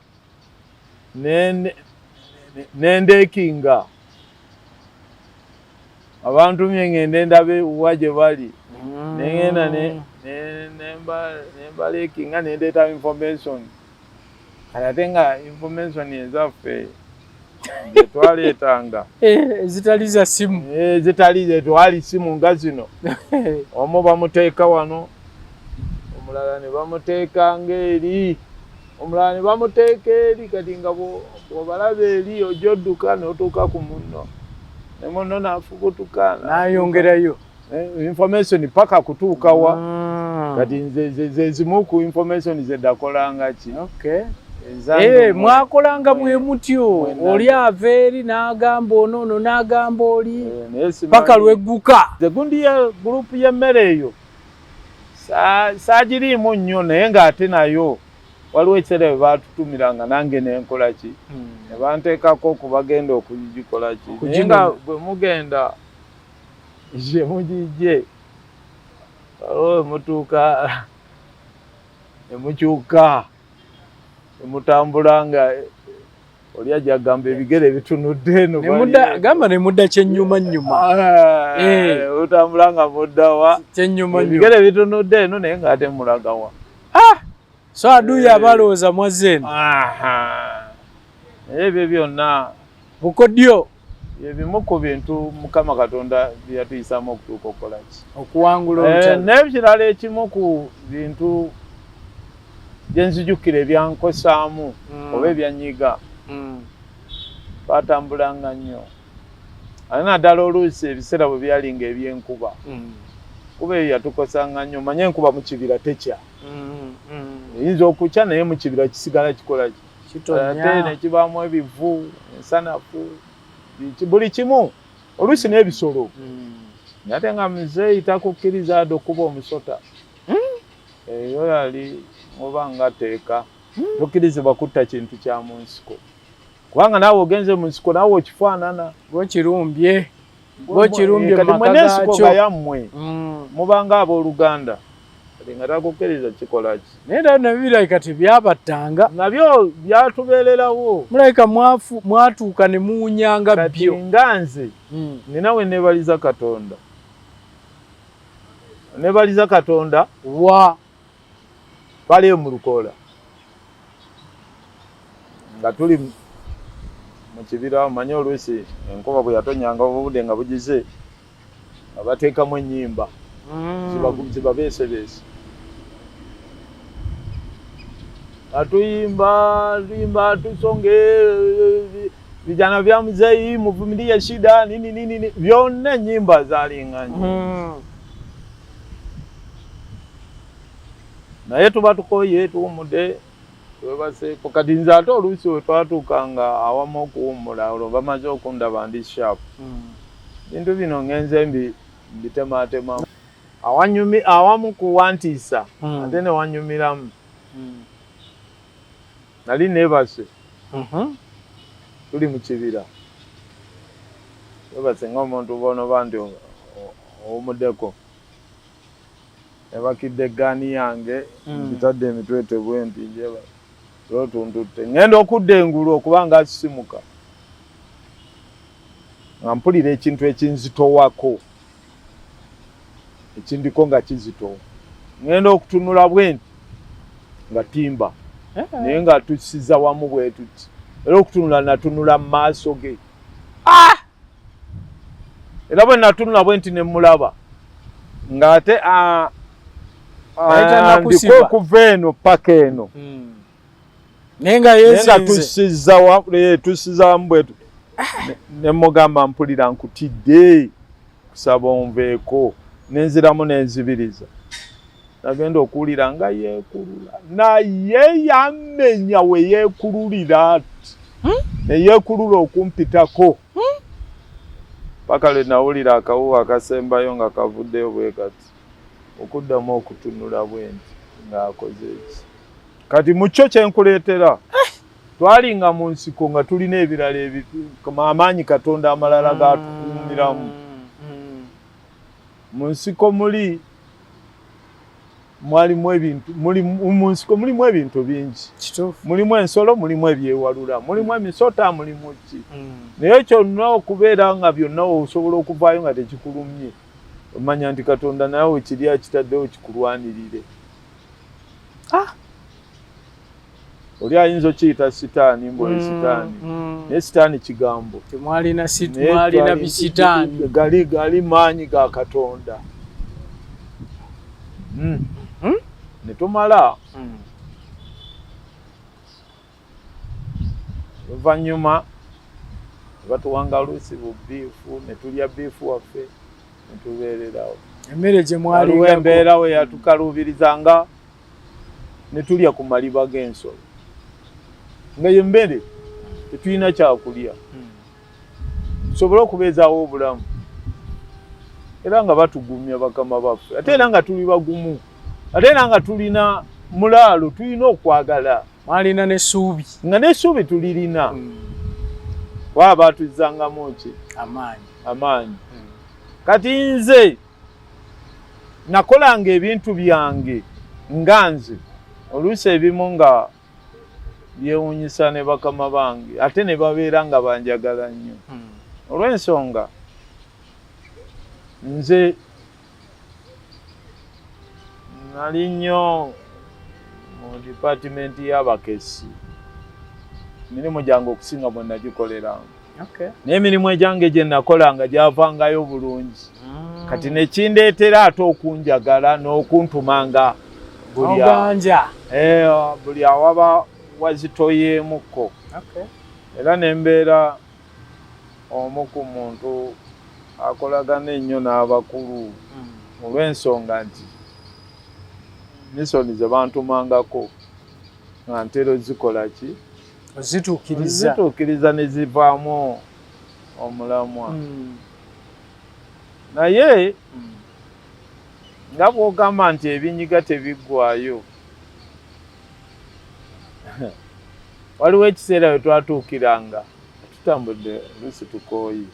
nendeekinga abantu mye ndabe wa gye bali neŋŋenda nembaleekinga nendeeta information ate nga information ezaffe twaleetanga zitali za simu zitali twali simu nga zino omu bamuteeka wano omulala ne bamuteeka ng'eri omulala ne bamuteeka eri kati nga bw'obalaba eri ojja odduka n'otuuka ku munno ne munno n'afubutuka n'ayongerayo information paka kutuuka wa kati nze zimu ku information ze nakolanga ki mwakolanga bwe mutyo oli ava eri n'agamba ono n'agamba oli paka lwegguka gundi ya gurupu y'emmere eyo saagiriimu nnyo naye ng'ate nayo waliwo ekiseera bwe baatutumiranga nange nenkola ki ne banteekako okubagenda okugikola ki naye nga bwe mugenda gye mugijje waliwo mutuuka ne mukyuka mutambula nga oli ajja agamba ebigere bitunudde eno gamba ne mudda kyennyuma otambula nga muddawa ebigere bitunudde eno naye ng'ate mulagawa so aduuyo abalowooza mwazze eno naye ebyo byonna bukodyo ebimu ku bintu Mukama Katonda bye yatuyisamu okutuuka okukola ki okuwangula olutalo n'ekirala ekimu ku bintu gyenzijukira ebyankosaamu oba ebyanyiga twatambulanga nnyo ate naddala oluusi ebiseera bwe byalinga ebyenkuba kuba eyo yatukosanga nnyo manye enkuba mu kibira tekya eyinza okukya naye mu kibira kisigala kikola ate nekibaamu ebivu ensanafu buli kimu oluusi n'ebisolo ate nga muzeeyi takukkiriza adde okuba omusota eyo yali oba nga teeka tokkirizibwa kutta kintu kya mu nsiko kubanga naawe ogenze mu nsiko naawe okifaanana gwokirumbye kati mwene ensiko nga yammwe mubanga abooluganda kati nga takukkiriza kikola ki naye ddala nabibirabika tebyabattanga nabyo byatubeererawo mulabika mwatuuka ne muwunyanga byo kati nga nze nina we neebaliza Katonda wa bali mu Lukoola nga tuli mu kibira omanye oluusi enkuba bwe yatonyanga obudde nga bugize nga bateekamu ennyimba zibabeesebeese nga tuyimba tusonge vijana vya mzee muvumilie shida nini vyonna nyimba zalinganya naye tuba tukoye tuwumude webaseeko kati nze ate oluusi we twatukanga awamu okuwumula olwo bamaze okundaba ndi sharp bintu bino ngenze mbitematema awamu kuwantiisa ate ne wanyumiramu nali nebase tuli mu kibira webase ng'omuntu bono bandi owumuddeko ebakidde eggaani yange bitadde emitwete bwempi njeba lotuntutte ngenda okudda engulu okuba nga asisimuka nga mpulira ekintu ekinzitowako ekindiko nga kizitowa ngenda okutunula bwenti nga timba naye nga tusiza wamu bwe tuti era okutunula natunula mu maaso ge era bwe natunula bwenti ne mulaba ng'ate ndiko okuva eno paka eno naye nga yezinze tusiza wamu bwe tuti ne mugamba mpulira nkutidde kusaba onveeko nenziramu nenzibiriza nagenda okuwulira nga yeekulula naye yamenya we yeekululira ati neyeekulula okumpitako paka lwe nawulira akawuwa akasembayo nga kavuddeyo bwe kati okuddamu okutunula bwenti ng'akoze eki kati mu kyo kyenkuleetera twalinga mu nsiko nga tulina ebirala amaanyi Katonda amalala gatukuumiramu mu nsiko mwalimu ebintu bingi mulimu ensolo mulimu ebyewalula mulimu emisota mulimu ki naye kyonna okubeera nga byonna osobola okuvaayo nga tekikulumye omanya nti Katonda naye wekiri akitaddewo kikulwanirire oli ayinza okiyita sitaani mbwe sitaani naye sitaani kigambo temwalina bisitaani gali maanyi ga Katonda ne tumala oluvannyuma batuwanga luusi bubiifu ne tulya biifu waffe ne tubeererawo emmere gye mwaliwo embeera we yatukaluubirizanga ne tulya ku maliba g'ensolo nga ye mmere tetulina kyakulya tusobole okubeezaawo obulamu era nga batugumya bakama baffe ate era nga tuli bagumu ate era nga tulina mulaalo tulina okwagala mwalina n'essuubi nga n'essuubi tulirina waba batuzangamu ki amaanyi kati nze nakolanga ebintu byange nga nze oluusi ebimu nga byewuunyisa ne bakama bange ate ne babeera nga banjagala nnyo olw'ensonga nze nali nnyo mu dipatimenti y'abakesi emirimu gyange okusinga bwe nagikoleranga naye emirimu egyange gye nakolanga gyavangayo bulungi kati nekindeetera ate okunjagala n'okuntumanga buli awaba wazitoyeemuko era nembeera omu ku muntu akolagana ennyo n'abakulu olw'ensonga nti misoni ze bantumangako nga ntero zikola ki zituukiriza ne zivaamu omulamwa naye nga bw'ogamba nti ebinyiga tebiggwayo waliwo ekiseera we twatuukiranga tutambudde luusi tukooyi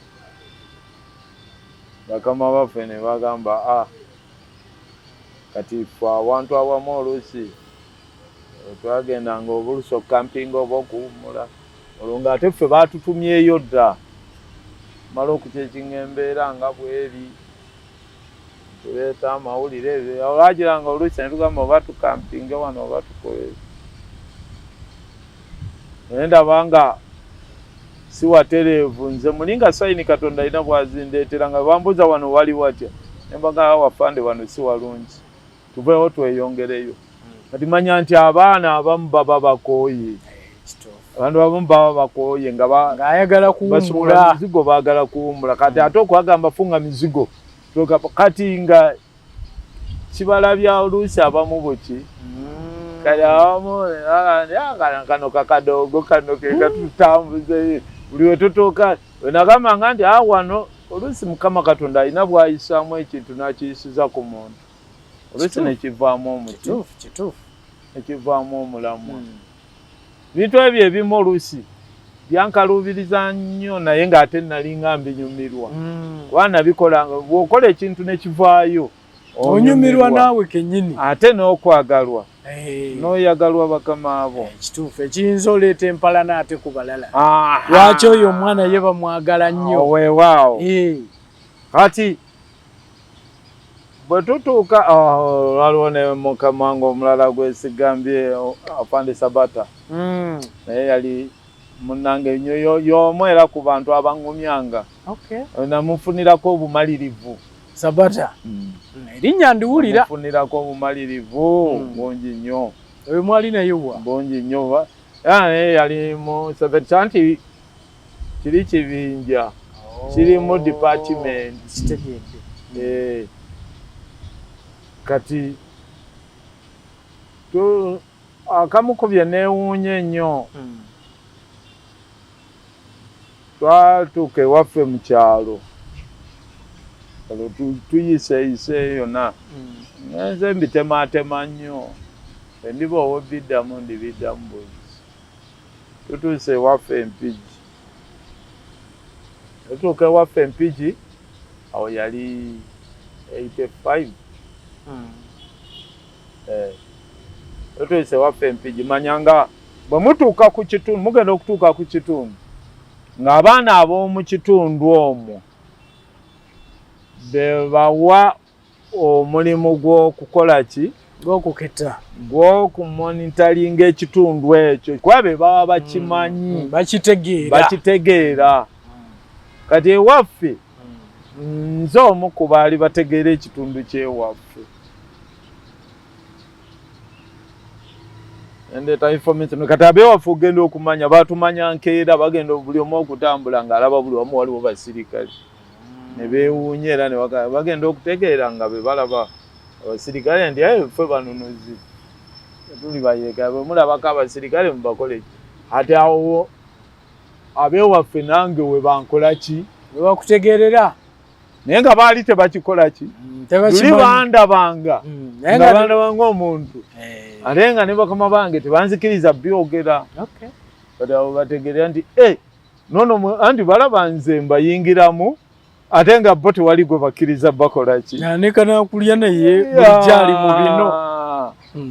bakama baffe ne bagamba kati ffe awantu awamu oluusi twagendanga obulusi okukampinga oba okuwummula olwo ng'ate ffe baatutumyeyo dda mala okukyekinga embeera nga bweri tuleeta amawulire olwagiranga oluusi ne tugamba oba tukampinge wano oba tukoleeki naye ndaba nga si watereevu nze mulinga sayini Katonda alina bwazindeetera nga bambuza wano wali watya ne mbagamba wafande wano si walungi tuveewo tweyongereyo kati manya nti abaana abamu baba bakooye abantu abamu baba bakoye ng'ayagala kuwummula mizigo baagala kuwummula kati ate okwagamba funga mizigo kati nga kibalabya oluusi abamu buki kale abamu kano kakadoogo kano ke katutambuze buli we tutuuka wenagambanga nti wano oluusi Mukama Katonda alina bw'ayisaamu ekintu n'akiyisiza ku muntu oluusi nekivaamu omuti nekivaamu omulamwa bintu ebyo ebimu oluusi byankaluubiriza nnyo naye ng'ate nalinga mbinyumirwa kuba nabikolanga bw'okola ekintu nekivaayo onyumirwa naawe kennyini ate n'okwagalwa n'oyagalwa bakama abo ekituufu ekiyinza oleeta empalana ate ku balala lwaki oyo omwana ye bamwagala nnyo weewaawo kati bwe tutuuka waliwo ne mukama nga omulala gwesigambye Afande Sabata naye yali munnange nnyo y'omu era ku bantu abanŋumyanga namufunirako obumalirivu Sabata erinnya ndiwulira namufunirako obumalirivu bungi nnyo oyo mwali naye wa bungi nnyo naye yali mu Sabata nti kiri kibinja kirimu department kati akamu ku bye neewuunya ennyo twatuuka ewaffe mu kyalo tuyiseeyise yonna nze mbitemaatema nnyo endiba owebiddamu ndibiddamu bwezi tutuuse ewaffe Empigi tutuuka ewaffe Empigi awo yali 85 tutuuse ewaffe Empigi manyanga bwe mutuuka ku kitundu mugenda okutuuka ku kitundu ng'abaana ab'omu kitundu omwo bebawa omulimu gw'okukola ki gw'okuketta gw'okumonitalinga ekitundu ekyo kuba be baba bakimanyi bakitegeera kati ewaffe nze omu ku baali bategeera ekitundu ky'ewaffe endeeta information kati ab'ewaffe ogenda okumanya batumanya nkeera bagenda buli omu okutambula ng'alaba buli omu waliwo basirikale ne beewuunya era ne bagenda okutegeera nga be balaba abasirikale nti ffe banunuzi tuli bayeeka bwe mulabako abasirikale mubakole ate awo ab'ewaffe nange we bankola ki we bakutegeerera naye nga baali tebakikola ki tuli bandabanga nga bandabanga omuntu ate nga ne bakama bange tebanzikiriza byogera kati abo bategeera nti nono anti balaba nze mbayingiramu ate nga bo tewali gwe bakkiriza bakola ki nekanakulya naye bulijali mu bino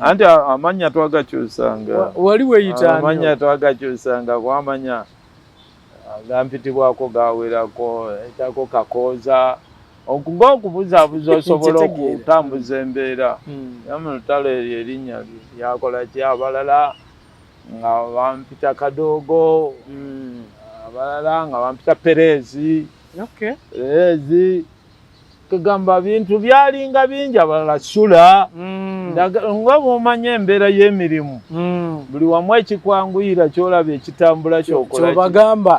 anti amannya twagakyusanga wali weyita amannya twagakyusanga kwamanya gampitibwako gawerako etako Kakooza ng'okubuzaabuza osobola okutambuza embeera yamulutalo eryo erinnya lyakola ki abalala nga bampita Kadoogo abalala nga bampita Perezi kugamba bintu byalinga bingi abalala Sula nga bw'omanya embeera y'emirimu buli wamu ekikwanguyira kyolaba ekitambula kyobagamba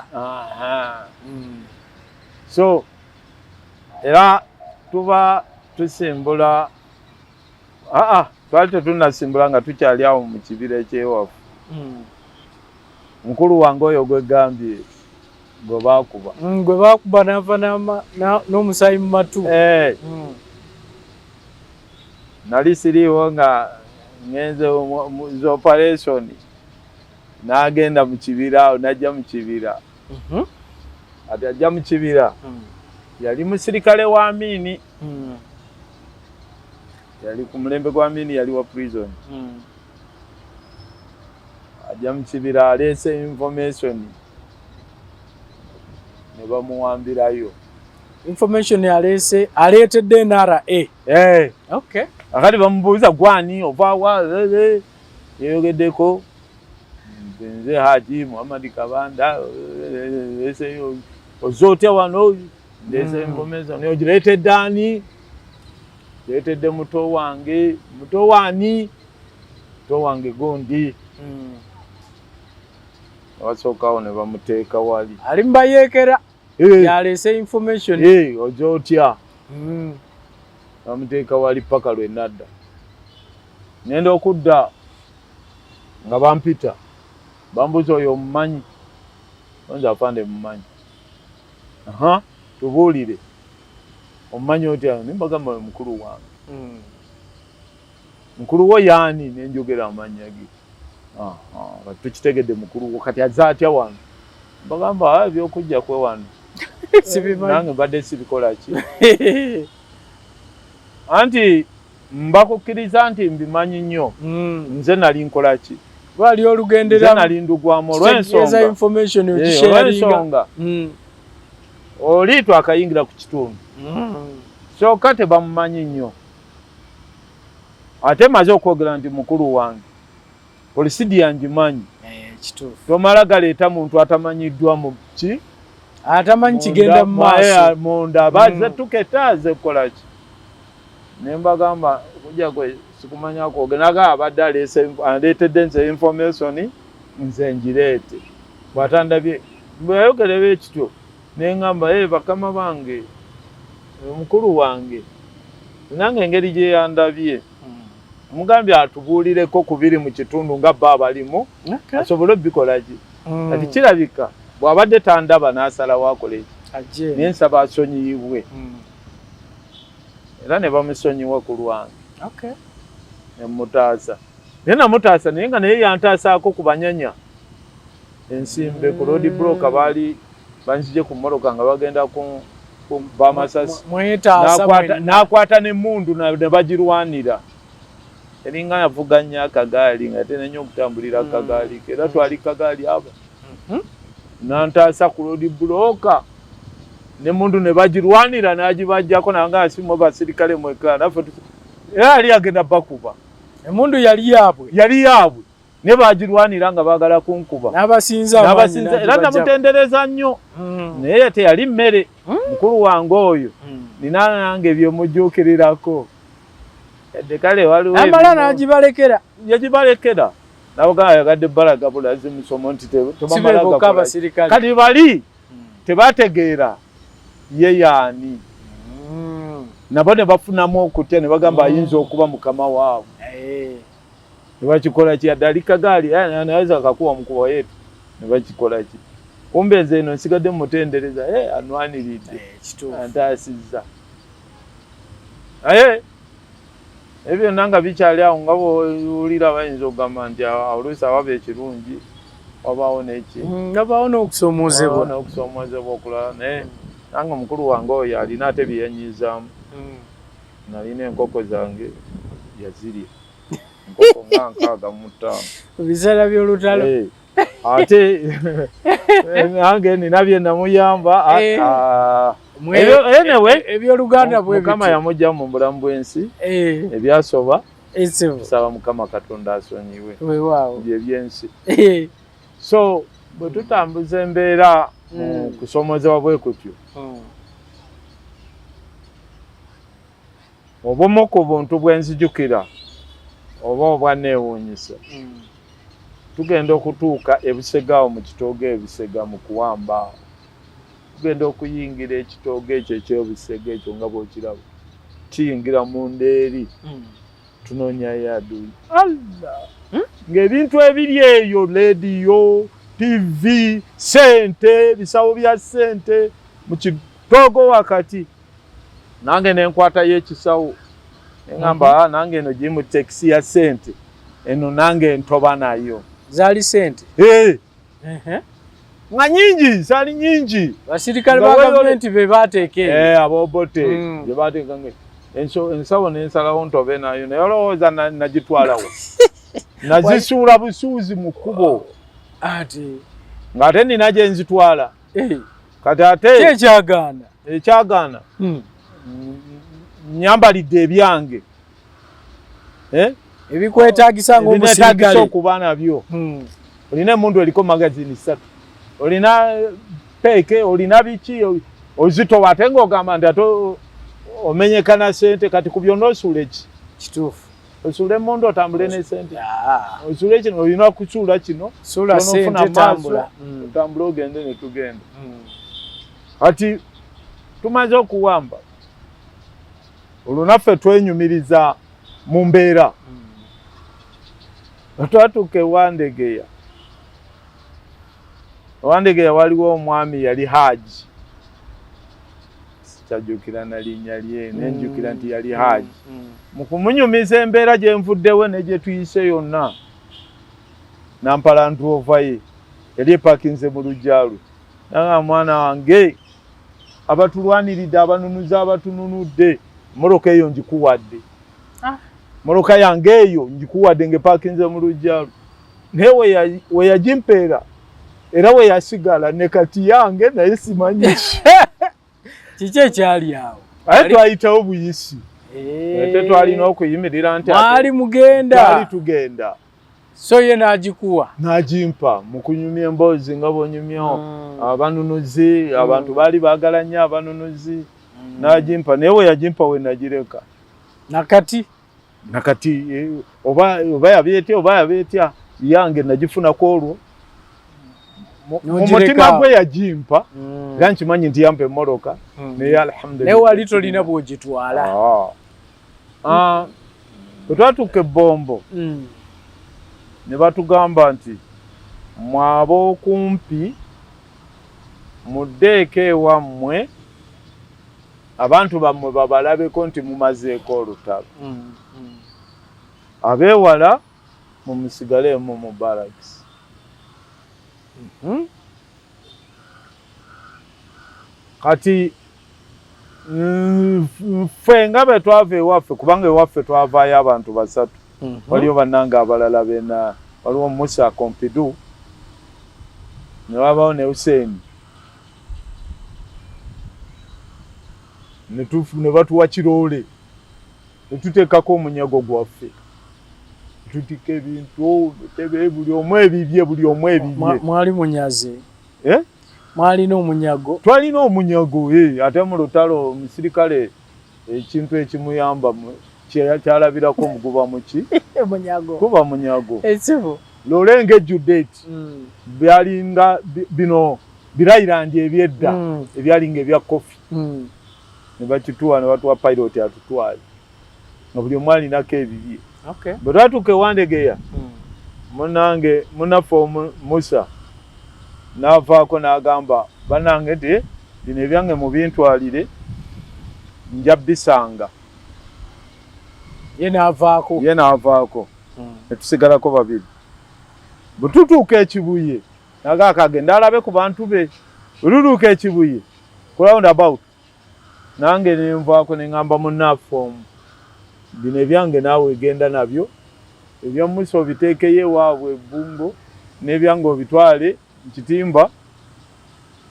so era tuba tusimbula twali tetunasimbula nga tukyali awo mu kibira ekyewaffe mukulu wange oyo gwegambye gwe baakuba nava n'omusaayi mu matu nali siriiwo nga ngenze mu operation n'agenda mu kibira awo najja mu kibira ati ajja mu kibira yali musirikale wa Amini yali ku mulembe gwa Amini yali wa prison ajja mu kibira aleese information ne bamuwambirayo information aleese aleetedde NRA akati bamubuuza gwani ovaawa yeyogeddeko nze Haji Muhammad Kabanda leeseyo ozootya wano leese information ogireetedde ani leetedde muto wange muto wange gundi wasookawo ne bamuteeka wali ali mbayeekera yaleese information ojo otya bamuteeka wali paka lwe nadda ngenda okudda nga bampita bambuza oyo omumanyi onza afande mumanyi tubuulire omumanyi otya nimbagamba mukulu wange mukulu wo yaani nenjogera amanya ge tukitegedde mukulu wo kati azza atya wano bagamba byokujja kwe wano nange mbadde sibikola ki anti mbakukkiriza nti mbimanyi nnyo nze nali nkola ki wali olugendera nali ndugwamu olw'ensonga oli twakayingira ku kitundu kyokka tebamumanyi nnyo ate maze okwogera nti mukulu wange polisidi yangimanyi tomala galeeta muntu atamanyiddwa mu ki atamanyi kigenda mu maaso munda baze tuketaaze kukola ki nembagamba kujja kwe sikumanya kwogeraga abadde aleetedde nze information nze ngireete bwatandabye bweyayogerera ekityo neŋŋamba bakama bange mukulu wange nange engeri gye yandabye mugambye atubuulireko ku biri mu kitundu nga bba abalimu asobole obikola ki kati kirabika bw'abadde tandaba n'asalawo akola eki nensaba asonyiyibwe era ne bamusonyiwa ku lwange nemutaasa naye namutaasa naye nga naye yantaasaako ku banyanya ensimbe ku road broker baali banzije ku mmoloka nga bagenda ku bamasasi n'akwata n'emmundu ne bagirwanira eringa yavuganya akagaali nga tenenya okutambulira akagaali ke era twali kagaali aba nantaasa ku road broker n'emmundu ne bagirwanira n'agibajjako nanga asimu basirikale mwekala naffe era yali agenda bakuba emmundu yali yaabwe ne bagirwanira nga baagala kunkuba n'abasinza era namutendereza nnyo naye teyali mmere mukulu wange oyo nina nange ebyomujjuukirirako edde kale waliwo amala n'agibalekera yagibalekera naboga ayagadde balaga bulazi musomo nti tebamalaga kati bali tebategeera ye yaani nabo ne bafunamu okutya ne bagamba ayinza okuba mukama waabwe nebakikola ki yadde ali kagaali naweza akakuwa mukuba yetu nebakikola ki kumbe nze eno nsigadde mutendereza anwaniridde antaasizza ebyo nanga bikyali awo nga bw'owulira bayinza okugamba nti oluusi awaba ekirungi wabaawo neki wabaawo n'okusomoozebwa okulala naye nange mukulu wange oyo alina ate byeyanyiizaamu nalina enkoko zange yazirya enkoko nga 65 biseera by'olutalo ate nange nina bye namuyamba ebyoluganda mukama yamugja mu bulamu bw'ensi ebyasoba tusaba mukama katonda asonyiwe byebyensi so bwe tutambuza embeera mu kusomozebwa bwe kutyo obumu ku buntu bwenzijukira oba obwaneewuunyisa tugenda okutuuka ebisegaawo mu kitoogo ebisega mu kuwamba tugenda okuyingira ekitoogo ekyo ekyobisega ekyo nga bw'okiraba kiyingira mu ndeeri tunoonya yaduyi ng'ebintu ebiri eyo lediyo TV sente bisawo bya sente mu kitoogo wakati nange nenkwata y'ekisawo engamba nange eno giri mu taxi ya sente eno nange ntoba nayo zaali sente nga nyingi zaali nyingi basirikale ba gavumenti be baateeke abobote gye baateeka ensawo nensalawo ntobe nayo naye olowooza nagitwalawo nazisuula busuuzi mu kkubo ng'ate nina gye nzitwala kati ate ekyagaana nyambalidde ebyange ebikwetaagisa ng'omusirikale okuba nabyo olina emundu eriko magazini 3 olina peeke olina biki ozitowa ate ng'ogamba nti ate omenyekana sente kati ku byonna osuula eki kituufu osule mondo otambule ne sente osule kino olina kusuula kino sula sente tambula tambula ogende ne tugenda ati tumaze okuwamba olunaffe twenyumiriza mu mbeera twatuuka ewandegeya waliwo omwami yali Haji sikyajjukira na linnya lye nenjukira nti yali Haji mu kumunyumiza embeera gye nvuddewo ne gye tuyise yonna nampala ntuova ye yali epakinze mu lujjaalwe nanga mwana wange abatulwaniridde abanunuza abatununudde moroka eyo njikuwadde moroka yange eyo njikuwadde ng'epakinze mu lujjaalwe naye we yagimpeera era we yasigala ne kati yange naye simanyi kiki ekyali awo aye twayitawo buyisi ate twalina okuyimirira nti mwali mugenda twali tugenda so ye n'agikuwa n'agimpa mu kunyumya emboozi nga bw'onyumya abanunuzi abantu baali baagala nnyo abanunuzi n'agimpa naye we yagimpa we nagireka nakati oba yabeetya yange nagifunako olwo mu mutima gwe yagimpa era nkimanyi nti yampa emmoroka naye alhamdulillah naye wali tolina bw'ogitwala bwe twatuuka ebbombo ne batugamba nti mwaba okumpi muddeeko ewammwe abantu bammwe babalabeko nti mumazeeko olutalo abeewala mumusigaleemu mu barracks kati ffe nga bwe twava ewaffe kubanga ewaffe twavaayo abantu basatu waliyo bannanga abalala bena waliwo Musa Kompidu ne wabawo ne Hussein ne batuwa kiroole ne tuteekako omunyago gwaffe tutika ebintu buli omu ebibye mwali munyaze mwalina omunyago twalina omunyago ate mu lutalo omusirikale ekintu ekimuyamba kyalabirako muguba muki kuba munyago lolenge Judate byalinga bino birayirandi ebyedda ebyalinga ebya kofi ne bakituwa ne batuwa pilot atutwale nga buli omu alinako ebibye bwe twatuuka ewandegeya munaffe Musa n'avaako n'agamba bannange nti bino ebyange mubintwalire nja bisanga ye n'avaako ne tusigalako babiri bwe tutuuka ekibuye nagaako agenda alabe ku bantu be bwe tutuuka ekibuye ku roundabout nange ne nvaako ne ŋŋamba munnaffe omu bino ebyange naawe egenda nabyo ebya Musa obiteekeyo ewaabwe ebbungo n'ebyange obitwale nkitimba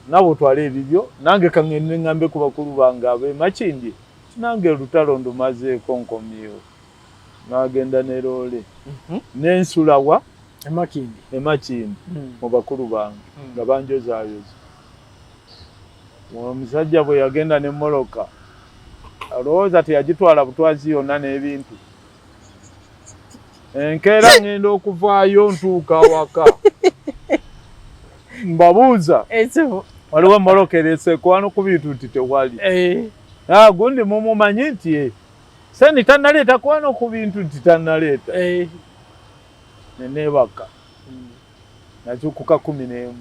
nabo otwale ebibyo nange kaŋŋende ŋŋambe ku bakulu bange ab'e Makindye nange olutalo ndumazeeko nkomyewo n'agenda ne loole n'ensulawa Makindye mu bakulu bange nga banjozaayoza omusajja bwe yagenda ne moloka alowooza teyagitwala butwazi yonna n'ebintu enkeera ŋŋenda okuvaayo ntuuka awaka mbabuuza waliwo moloka ereeseekwano ku bintu nti tewali gundi mumumanyi nti sendi tannaleeta kwano ku bintu nti tannaleeta neneebaka nakyukuka 11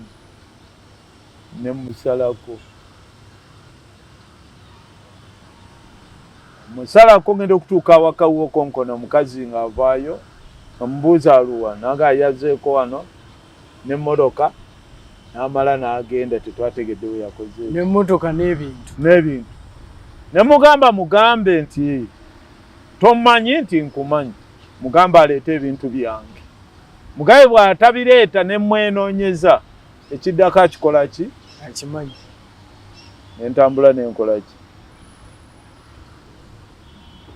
nemusalako musalako ngenda okutuuka awaka w'okonkona omukazi ng'avaayo amubuuza aluwa naga ayazeeko wano n'emmotoka n'amala n'agenda tetwategedde we yakoze n'emmotoka n'ebintu ne mugambe nti tomanyi nti nkumanyi mugamba aleeta ebintu byange mugabe bw'atabireeta ne mwenoonyeza ekiddako akikola ki akimanyi nentambula nenkola ki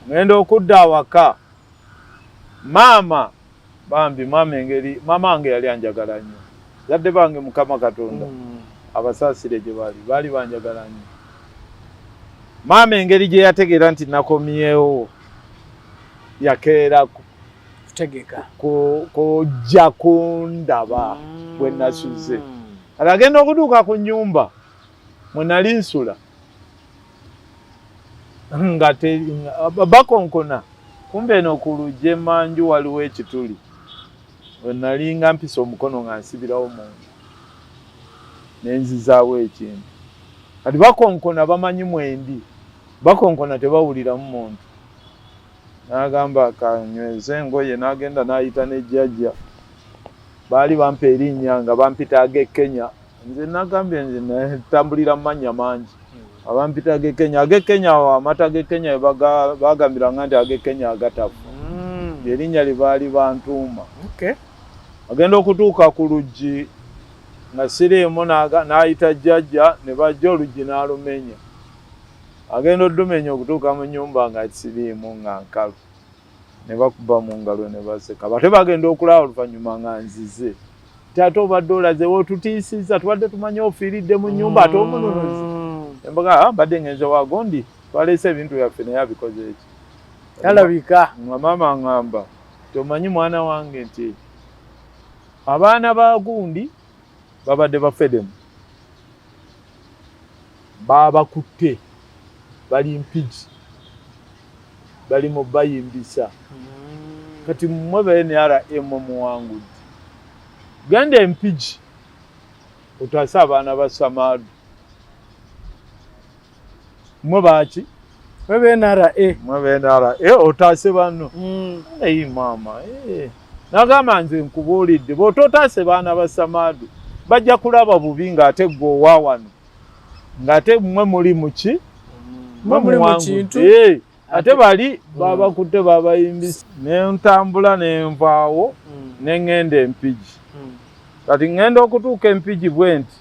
ngenda okudda awaka maama wange yali anjagala nnyo zadde bange Mukama Katonda abasaasire gye baali banjagala nnyo maama engeri gye yategeera nti nakomyewo yakeerako kutegeka kojja kundaba bwe nasuze agenda okutuuka ku nnyumba mwe nali nsula nga bakonkona kumbe eno ku lugye manju waliwo ekituli we nali nga mpisa omukono nga nsibirawo munju nenzizaawo ekintu kati bakonkona bamanyi mwendi bakonkona tebawuliramu muntu n'agamba kanyweze engoye n'agenda n'ayita n'ejjajja baali bampa erinnya nga bampita ag'Ekenya nze nagambye nze natambulira mu mannya mangi abampita ag'Ekenya amata g'Ekenya bagambiranga nti ag'Ekenya agatafu erinnya lye baali bantuuma agenda okutuuka ku luggi nga siriimu n'ayita jjajja ne bajja oluggi n'alumenya agenda oddumenya okutuuka mu nnyumba nga siriimu nga nkalu ne bakuba mu ngalo ne baseka bate bagenda okulaba oluvannyuma nga nzize ti ate obadde olaze wotutiisizza tubadde tumanye ofiiridde mu nnyumba ate omununuzi embaga mbadde ngenze wagondi twaleese ebintu byaffe naye abikoze eki talabika nga maama ngamba tomanyi mwana wange nti abaana ba gundi babadde bafedemu babakutte bali mpigi bali mu bayimbisa kati mmwe BNRM muwangudde genda empigi otwase abaana ba Samaadu mmwe baaki mwe BNRA otaase banno eyi maama nagamba nze nkubuulidde bw'ototaase baana ba Samaadu bajja kulaba bubi ng'ate gwe owa wano ng'ate mmwe muli muki mmwe muli mu kintu ate bali babakutte babayimbisa nentambula nenvaawo neŋŋenda empigi kati ŋŋenda okutuuka empigi bwe nti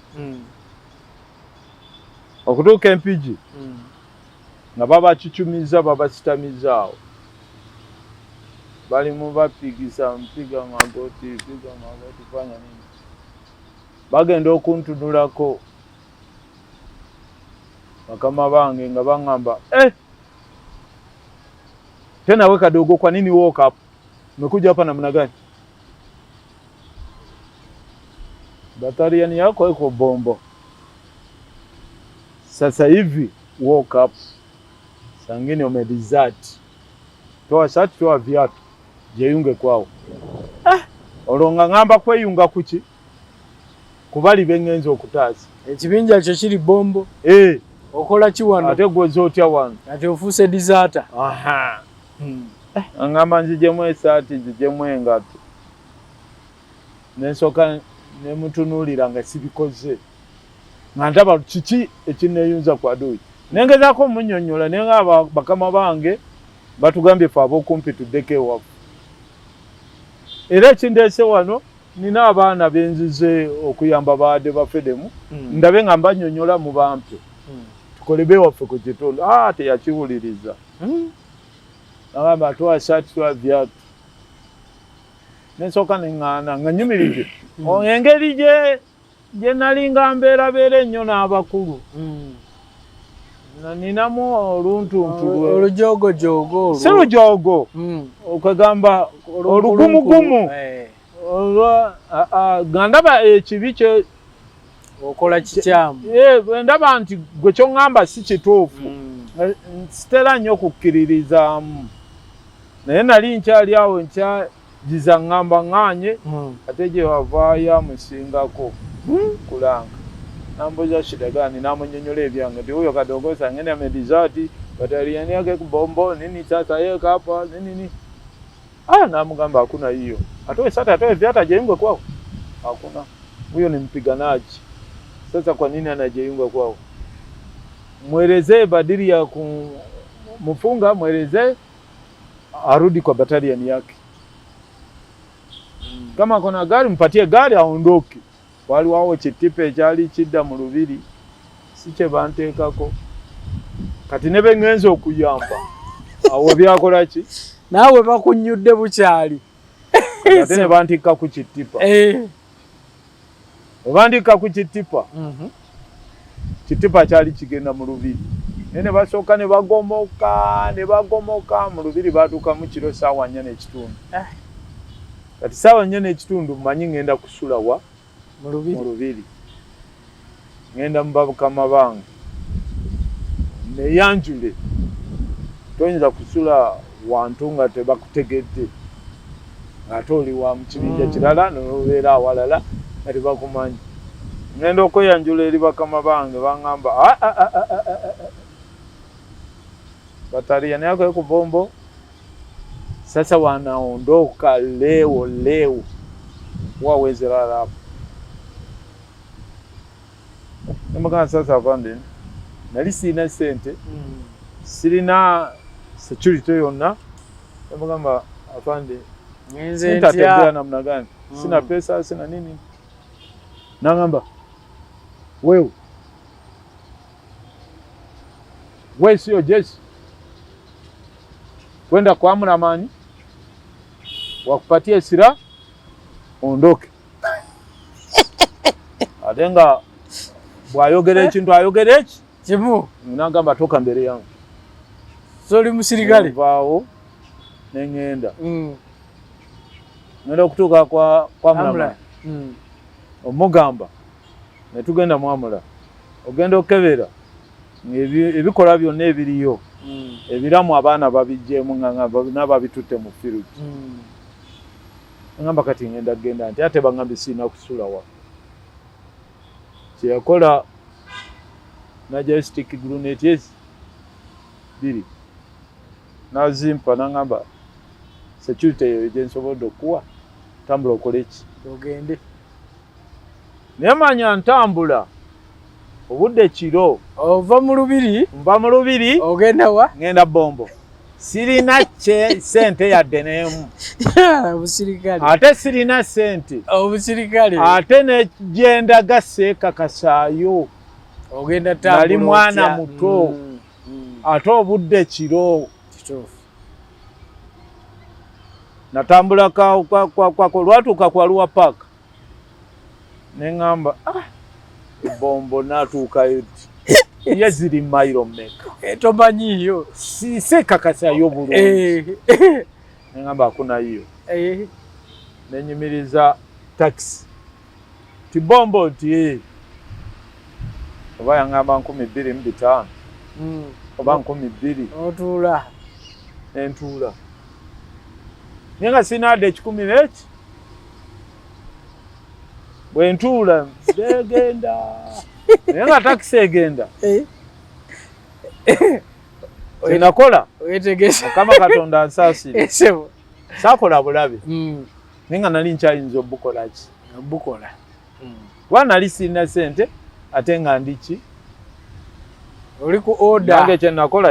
okutuuka empigi nga babacucumiza babasitamizaawo balimu bapigisa mpiga ngagoti fanya nini bagenda okuntunulako bakama bange nga baŋŋamba tena we kadogo kwa nini woke up umekuja hapa namna gani bataliani yako iko bombo sasa hivi woke up sangine umedizati toa shati toa viatu jeyunge kwao olonga ngamba kweyunga kuki kubali bengenzo okutazi ekibinja kyo kiri bombo okola ki wano ate gwoza otya wano ate ofuuse disaata angamba nzijemu esaati nzijemu engato nensoka nemutunuulira nga sibikoze nga ndaba kiki ekineeyunza ku aduyi nengezaako omunnyonnyola naye nga bakama bange batugambye fe ab'okumpi tuddeko ewaffe era ekindeese wano nina abaana benzize okuyamba baadde bafedemu ndabe nga mbannyonnyola mu bampe tukolebe waffe ku kitundu teyakiwuliriza agamba twa shati twa viatu nensooka neŋŋaana nga nnyumiridde engeri gye nalinga mbeerabeera ennyo n'abakulu ninamu oluntuntu olujoogojogo si lujoogo okwegamba olugumugumu nga ndaba ekibi kye okola kikyamu ndaba nti gwe kyoŋŋamba si kituufu sitera nnyo okukkiririzaamu naye nali nkyali awo nkyagiza ŋŋamba ŋŋaanye ate gye wavaayo amusingako kulanga nambuza shidagani namunnyonnyola ebyange nti huyo kadogo sangine amedizati bataliani yake kubombo nini sasa yeka hapa nini namugamba hakuna hiyo atoe sata atoe viatu ajeungwe kwao hakuna huyo ni mpiganaji sasa kwa nini anajeungwa kwao mwelezee badili ya kumfunga mwelezee arudi kwa bataliani yake kama kuna gari mpatie gari aondoke wali wawo kitipe ekyali kidda mu lubiri si kye banteekako kati ne bengenza okuyamba awo byakola ki naawe bakunnyudde bukyali ate ne bantikka ku kitipa bantikka ku kitipa kitipa kyali kigenda mu lubiri naye ne basooka ne bagomoka mu lubiri baatuuka mu kiro ssaawa 4 n'ekitundu kati sawa nyo n'ekitundu mmanyi ngenda kusula wa mu mu Lubiri ngenda mu bakama bange neyanjule toyinza kusula wantu nga tebakutegedde ng'ate oli wa mu kibinja kirala n'obeera awalala nga tebakumanyi ngenda okweyanjula eri bakama bange baŋŋamba Bataria naye kwa Bombo sasa wanaondoka leo wawezera hapo. Namaka sasa afande nali sina sente sirina security yonna namaka afande nze ntatembea namna gani sina pesa sina nini nangamba wewe sio jeshi kwenda kwa Mramani wakupatie sira ondoke adenga bwayogera ekintu ayogera eki kimu nagamba toka mbere yangu soli musirikale vaawo nengenda ngenda okutuuka kwa Mramani omugamba netugenda mwamula ogenda okebera ebikola byonna ebiriyo ebiramu abaana babijjeemu n'ababitutte mu firugi ngamba kati ngenda genda nti ate baŋŋambe sirina kusula wa kyeyakola najja stick grenade biri nazimpa naŋŋamba security eyo gye nsobodde okuwa tambula okole ki ogende naye manya ntambula obudde kiro ova mu Lubiri nva mu Lubiri ogenda wa ngenda Bombo sirina sente yadde n'emu obusirikale ate sirina sente obusirikale ate negenda gaseekakasaayo ogenda tambula nali mwana muto ate obudde kiro natambula lwatuuka kwa Luwa Park neŋŋamba Bombo natuukayo ye ziri mayiro mmeka tomanyiyo seekakasayo bulungi neŋŋamba akunayo nenyumiriza taxi ti Bombo nti oba yaŋŋamba 2,500 oba 2,000 otuula nentuula naye nga sinaadde 10 n'eki bwentuula begenda naye nga takisi egenda kyenakola Mukama Katonda ansaasire saakola bulabe naye nga nali nkyayinza obukolaki obukola kuba nali sirina sente ate nga ndiki oli ku order nange kyenakola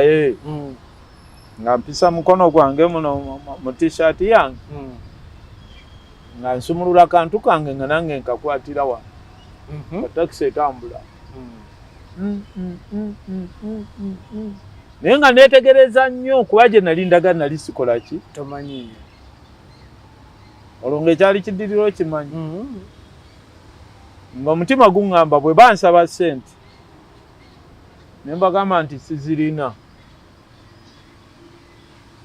nga mpisa mukono gwange muno mu t-shirt yange nga nsumulula kantu kange nga nange nkakwatira wa taxi etambula naye nga neetegereza nnyo kuba gye nali ndaga nali sikola ki tomanyiyo olwo ng'ekyali kiddiriro kimanyi ng'omutima guŋŋamba bwe bansaba ssente ne mbagamba nti sizirina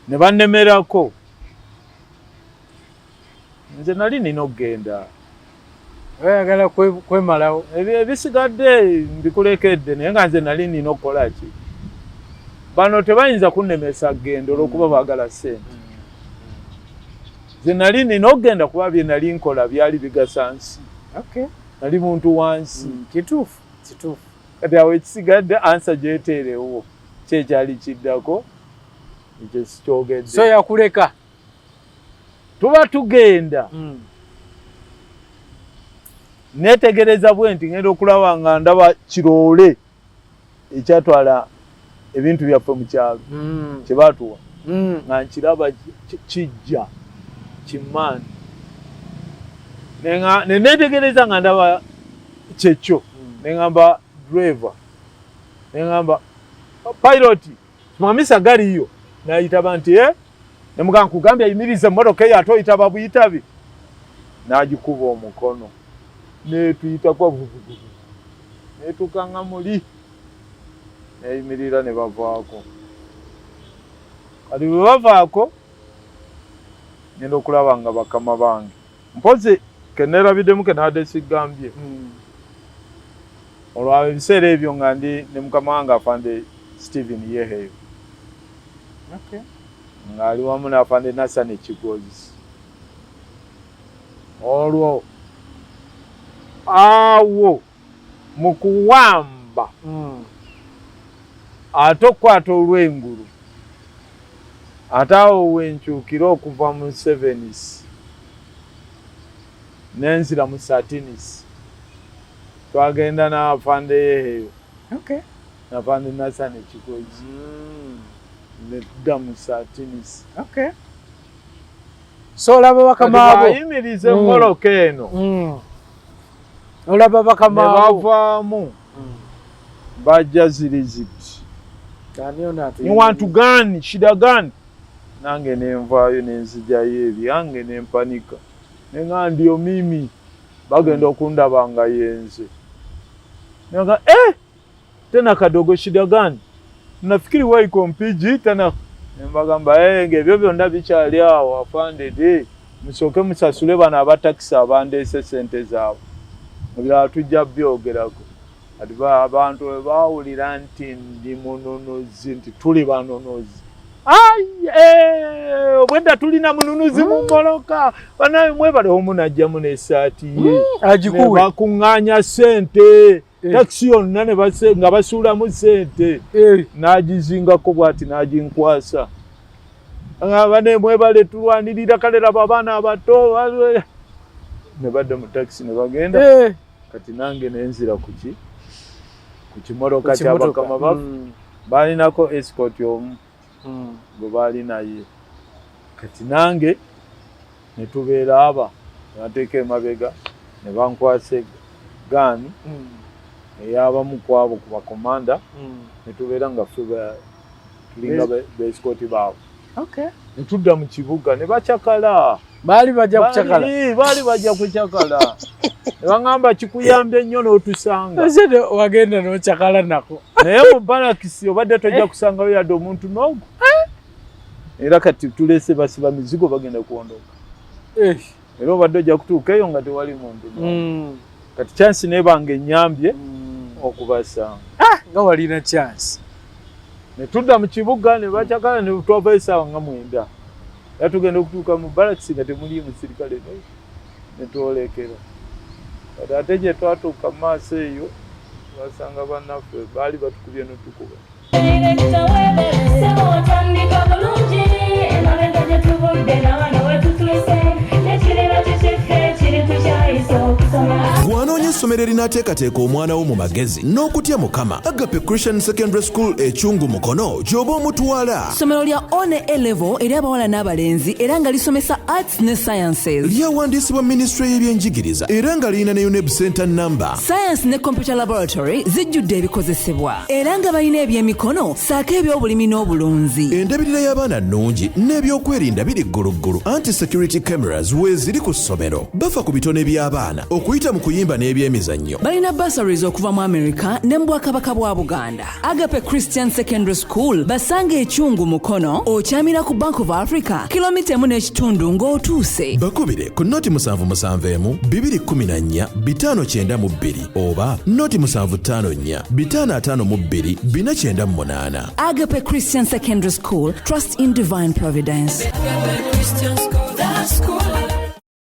ne bannemerako nze nali nina okugenda oyagala kwemalawo ebisigadde mbikulekedde naye nga nze nali nina okukola ki bano tebayinza kunnemesa kugenda olw'okuba baagala ssente nze nali nina okugenda kuba bye nali nkola byali bigasa nsi nali muntu wansi kituufu kati awo ekisigadde ansa gyeteerewo kyekyali kiddako ekyo sikyogedde so yakuleka tuba tugenda neetegereza bwe nti ngenda okulaba nga ndaba kiroole ekyatwala ebintu byaffe mu kyalo kye baatuwa nga nkiraba kijja kimaani ne neetegereza nga ndaba kyekyo neŋŋamba driver neŋŋamba pilot simamisa galiyo nayitaba nti nemugamba nkugambye ayimirize emmotoka eyo ate oyitaba buyitabi n'agikuba omukono netuyitako netuuka muli neyimirira ne bavaako kati bwe bavaako ngenda okulaba nga bakama bange mpozi keneerabiddemu kenadesigambye olwaba ebiseera ebyo nga ndi ne mukama wange afande Stephen Yeheyo ng'ali wamu n'afande Nasani Kigozi olwo awo mu kuwamba ate okukwata olw'engulu ate awo wenkyukira okuva mu 7s nenzira mu 13s twagenda n'afande Yeheyo n'afande Nasani Kigozi nedda mu 13s so olaba bakama abo bayimirize Moroka eno olaba bakama abo nebavaamu bajja ziriziti ni wantu gani shida gani nange nenvaayo nenzijayo ebyange nempanika nenga ndiyo mimi bagenda okundaba nga yenze nenga tena kadogo shida gani nafikiri waiko mpiji tena nembagamba ngebyo byonna bikyali awo afande musooke musasule bano abatakisi abandeese sente zaabwe ebirala tujja byogerako ati abantu bwe baawulira nti ndi mununuzi nti tuli banonozi obwedda tulina mununuzi mu Moroka banaye mwebale omu najjamu n'essaati ye bakuŋŋaanya sente takisi yonna nga basuulamu sente n'agizingako bw'ati n'aginkwasa bane mwebale tulwanirira kaleraba abaana abato ne badda mu takisi ne bagenda kati nange nenzira ku kimoroka ky'abakama baffe baalinako escort omu gwe baali naye kati nange ne tubeera aba nebateeka emabega ne bankwasa gaani ey'abamu kwabo ku bakomanda ne tubeera nga ffe tulinga beesikooti baabwe ne tudda mu kibuga ne bakyakala baali bajja kukyakala baali bajja kukyakala ne baŋŋamba kikuyambye nnyo n'otusanga wagenda n'okyakala nako naye mu barakisi obadde tojja kusangayo yadde omuntu n'ogu era kati tulese basiba mizigo bagenda kuwondoka era obadde ojja kutuuka eyo nga tewali muntu kati chansi nebanga ennyambye okubasanga nga walina chance ne tudda mu kibuga ne bakyakala ne twava essaawa nga 9 era tugenda okutuuka mu barakisi nga temuli musirikale ne twolekera kati ate gye twatuuka mu maaso eyo basanga bannaffe baali batukubye n'otukuba Gwanoonya essomero erinaateekateeka omwana wo mu magezi n'okutya Mukama. Agape Christian Secondary School Ekyungu Mukono gy'oba omutwala. Ssomero lya one A-level eri abawala n'abalenzi era nga lisomesa arts ne sciences. Lyawandiisibwa Ministry y'ebyenjigiriza era nga lirina ne UNEB Center number. Science ne computer laboratory zijjudde ebikozesebwa era nga balina ebyemikono saako eby'obulimi n'obulunzi. Endabirira y'abaana nnungi n'ebyokwerinda biri gguluggulu. Anti-security cameras weeziri ku ssomero. Bafa ku bitone by'abaana okuyita mu kuyimba n'ebyemizannyo. Balina bursaries okuva mu America ne mu Bwakabaka bwa Buganda. Agape Christian Secondary School basanga Ekyungu Mukono okyamira ku Bank of Africa kilomita 1.5 ng'otuuse. Bakubire ku noti 771 214 592 oba noti 754 552 498. Agape Christian Secondary School, trust in divine providence. Agape Christian School, that school.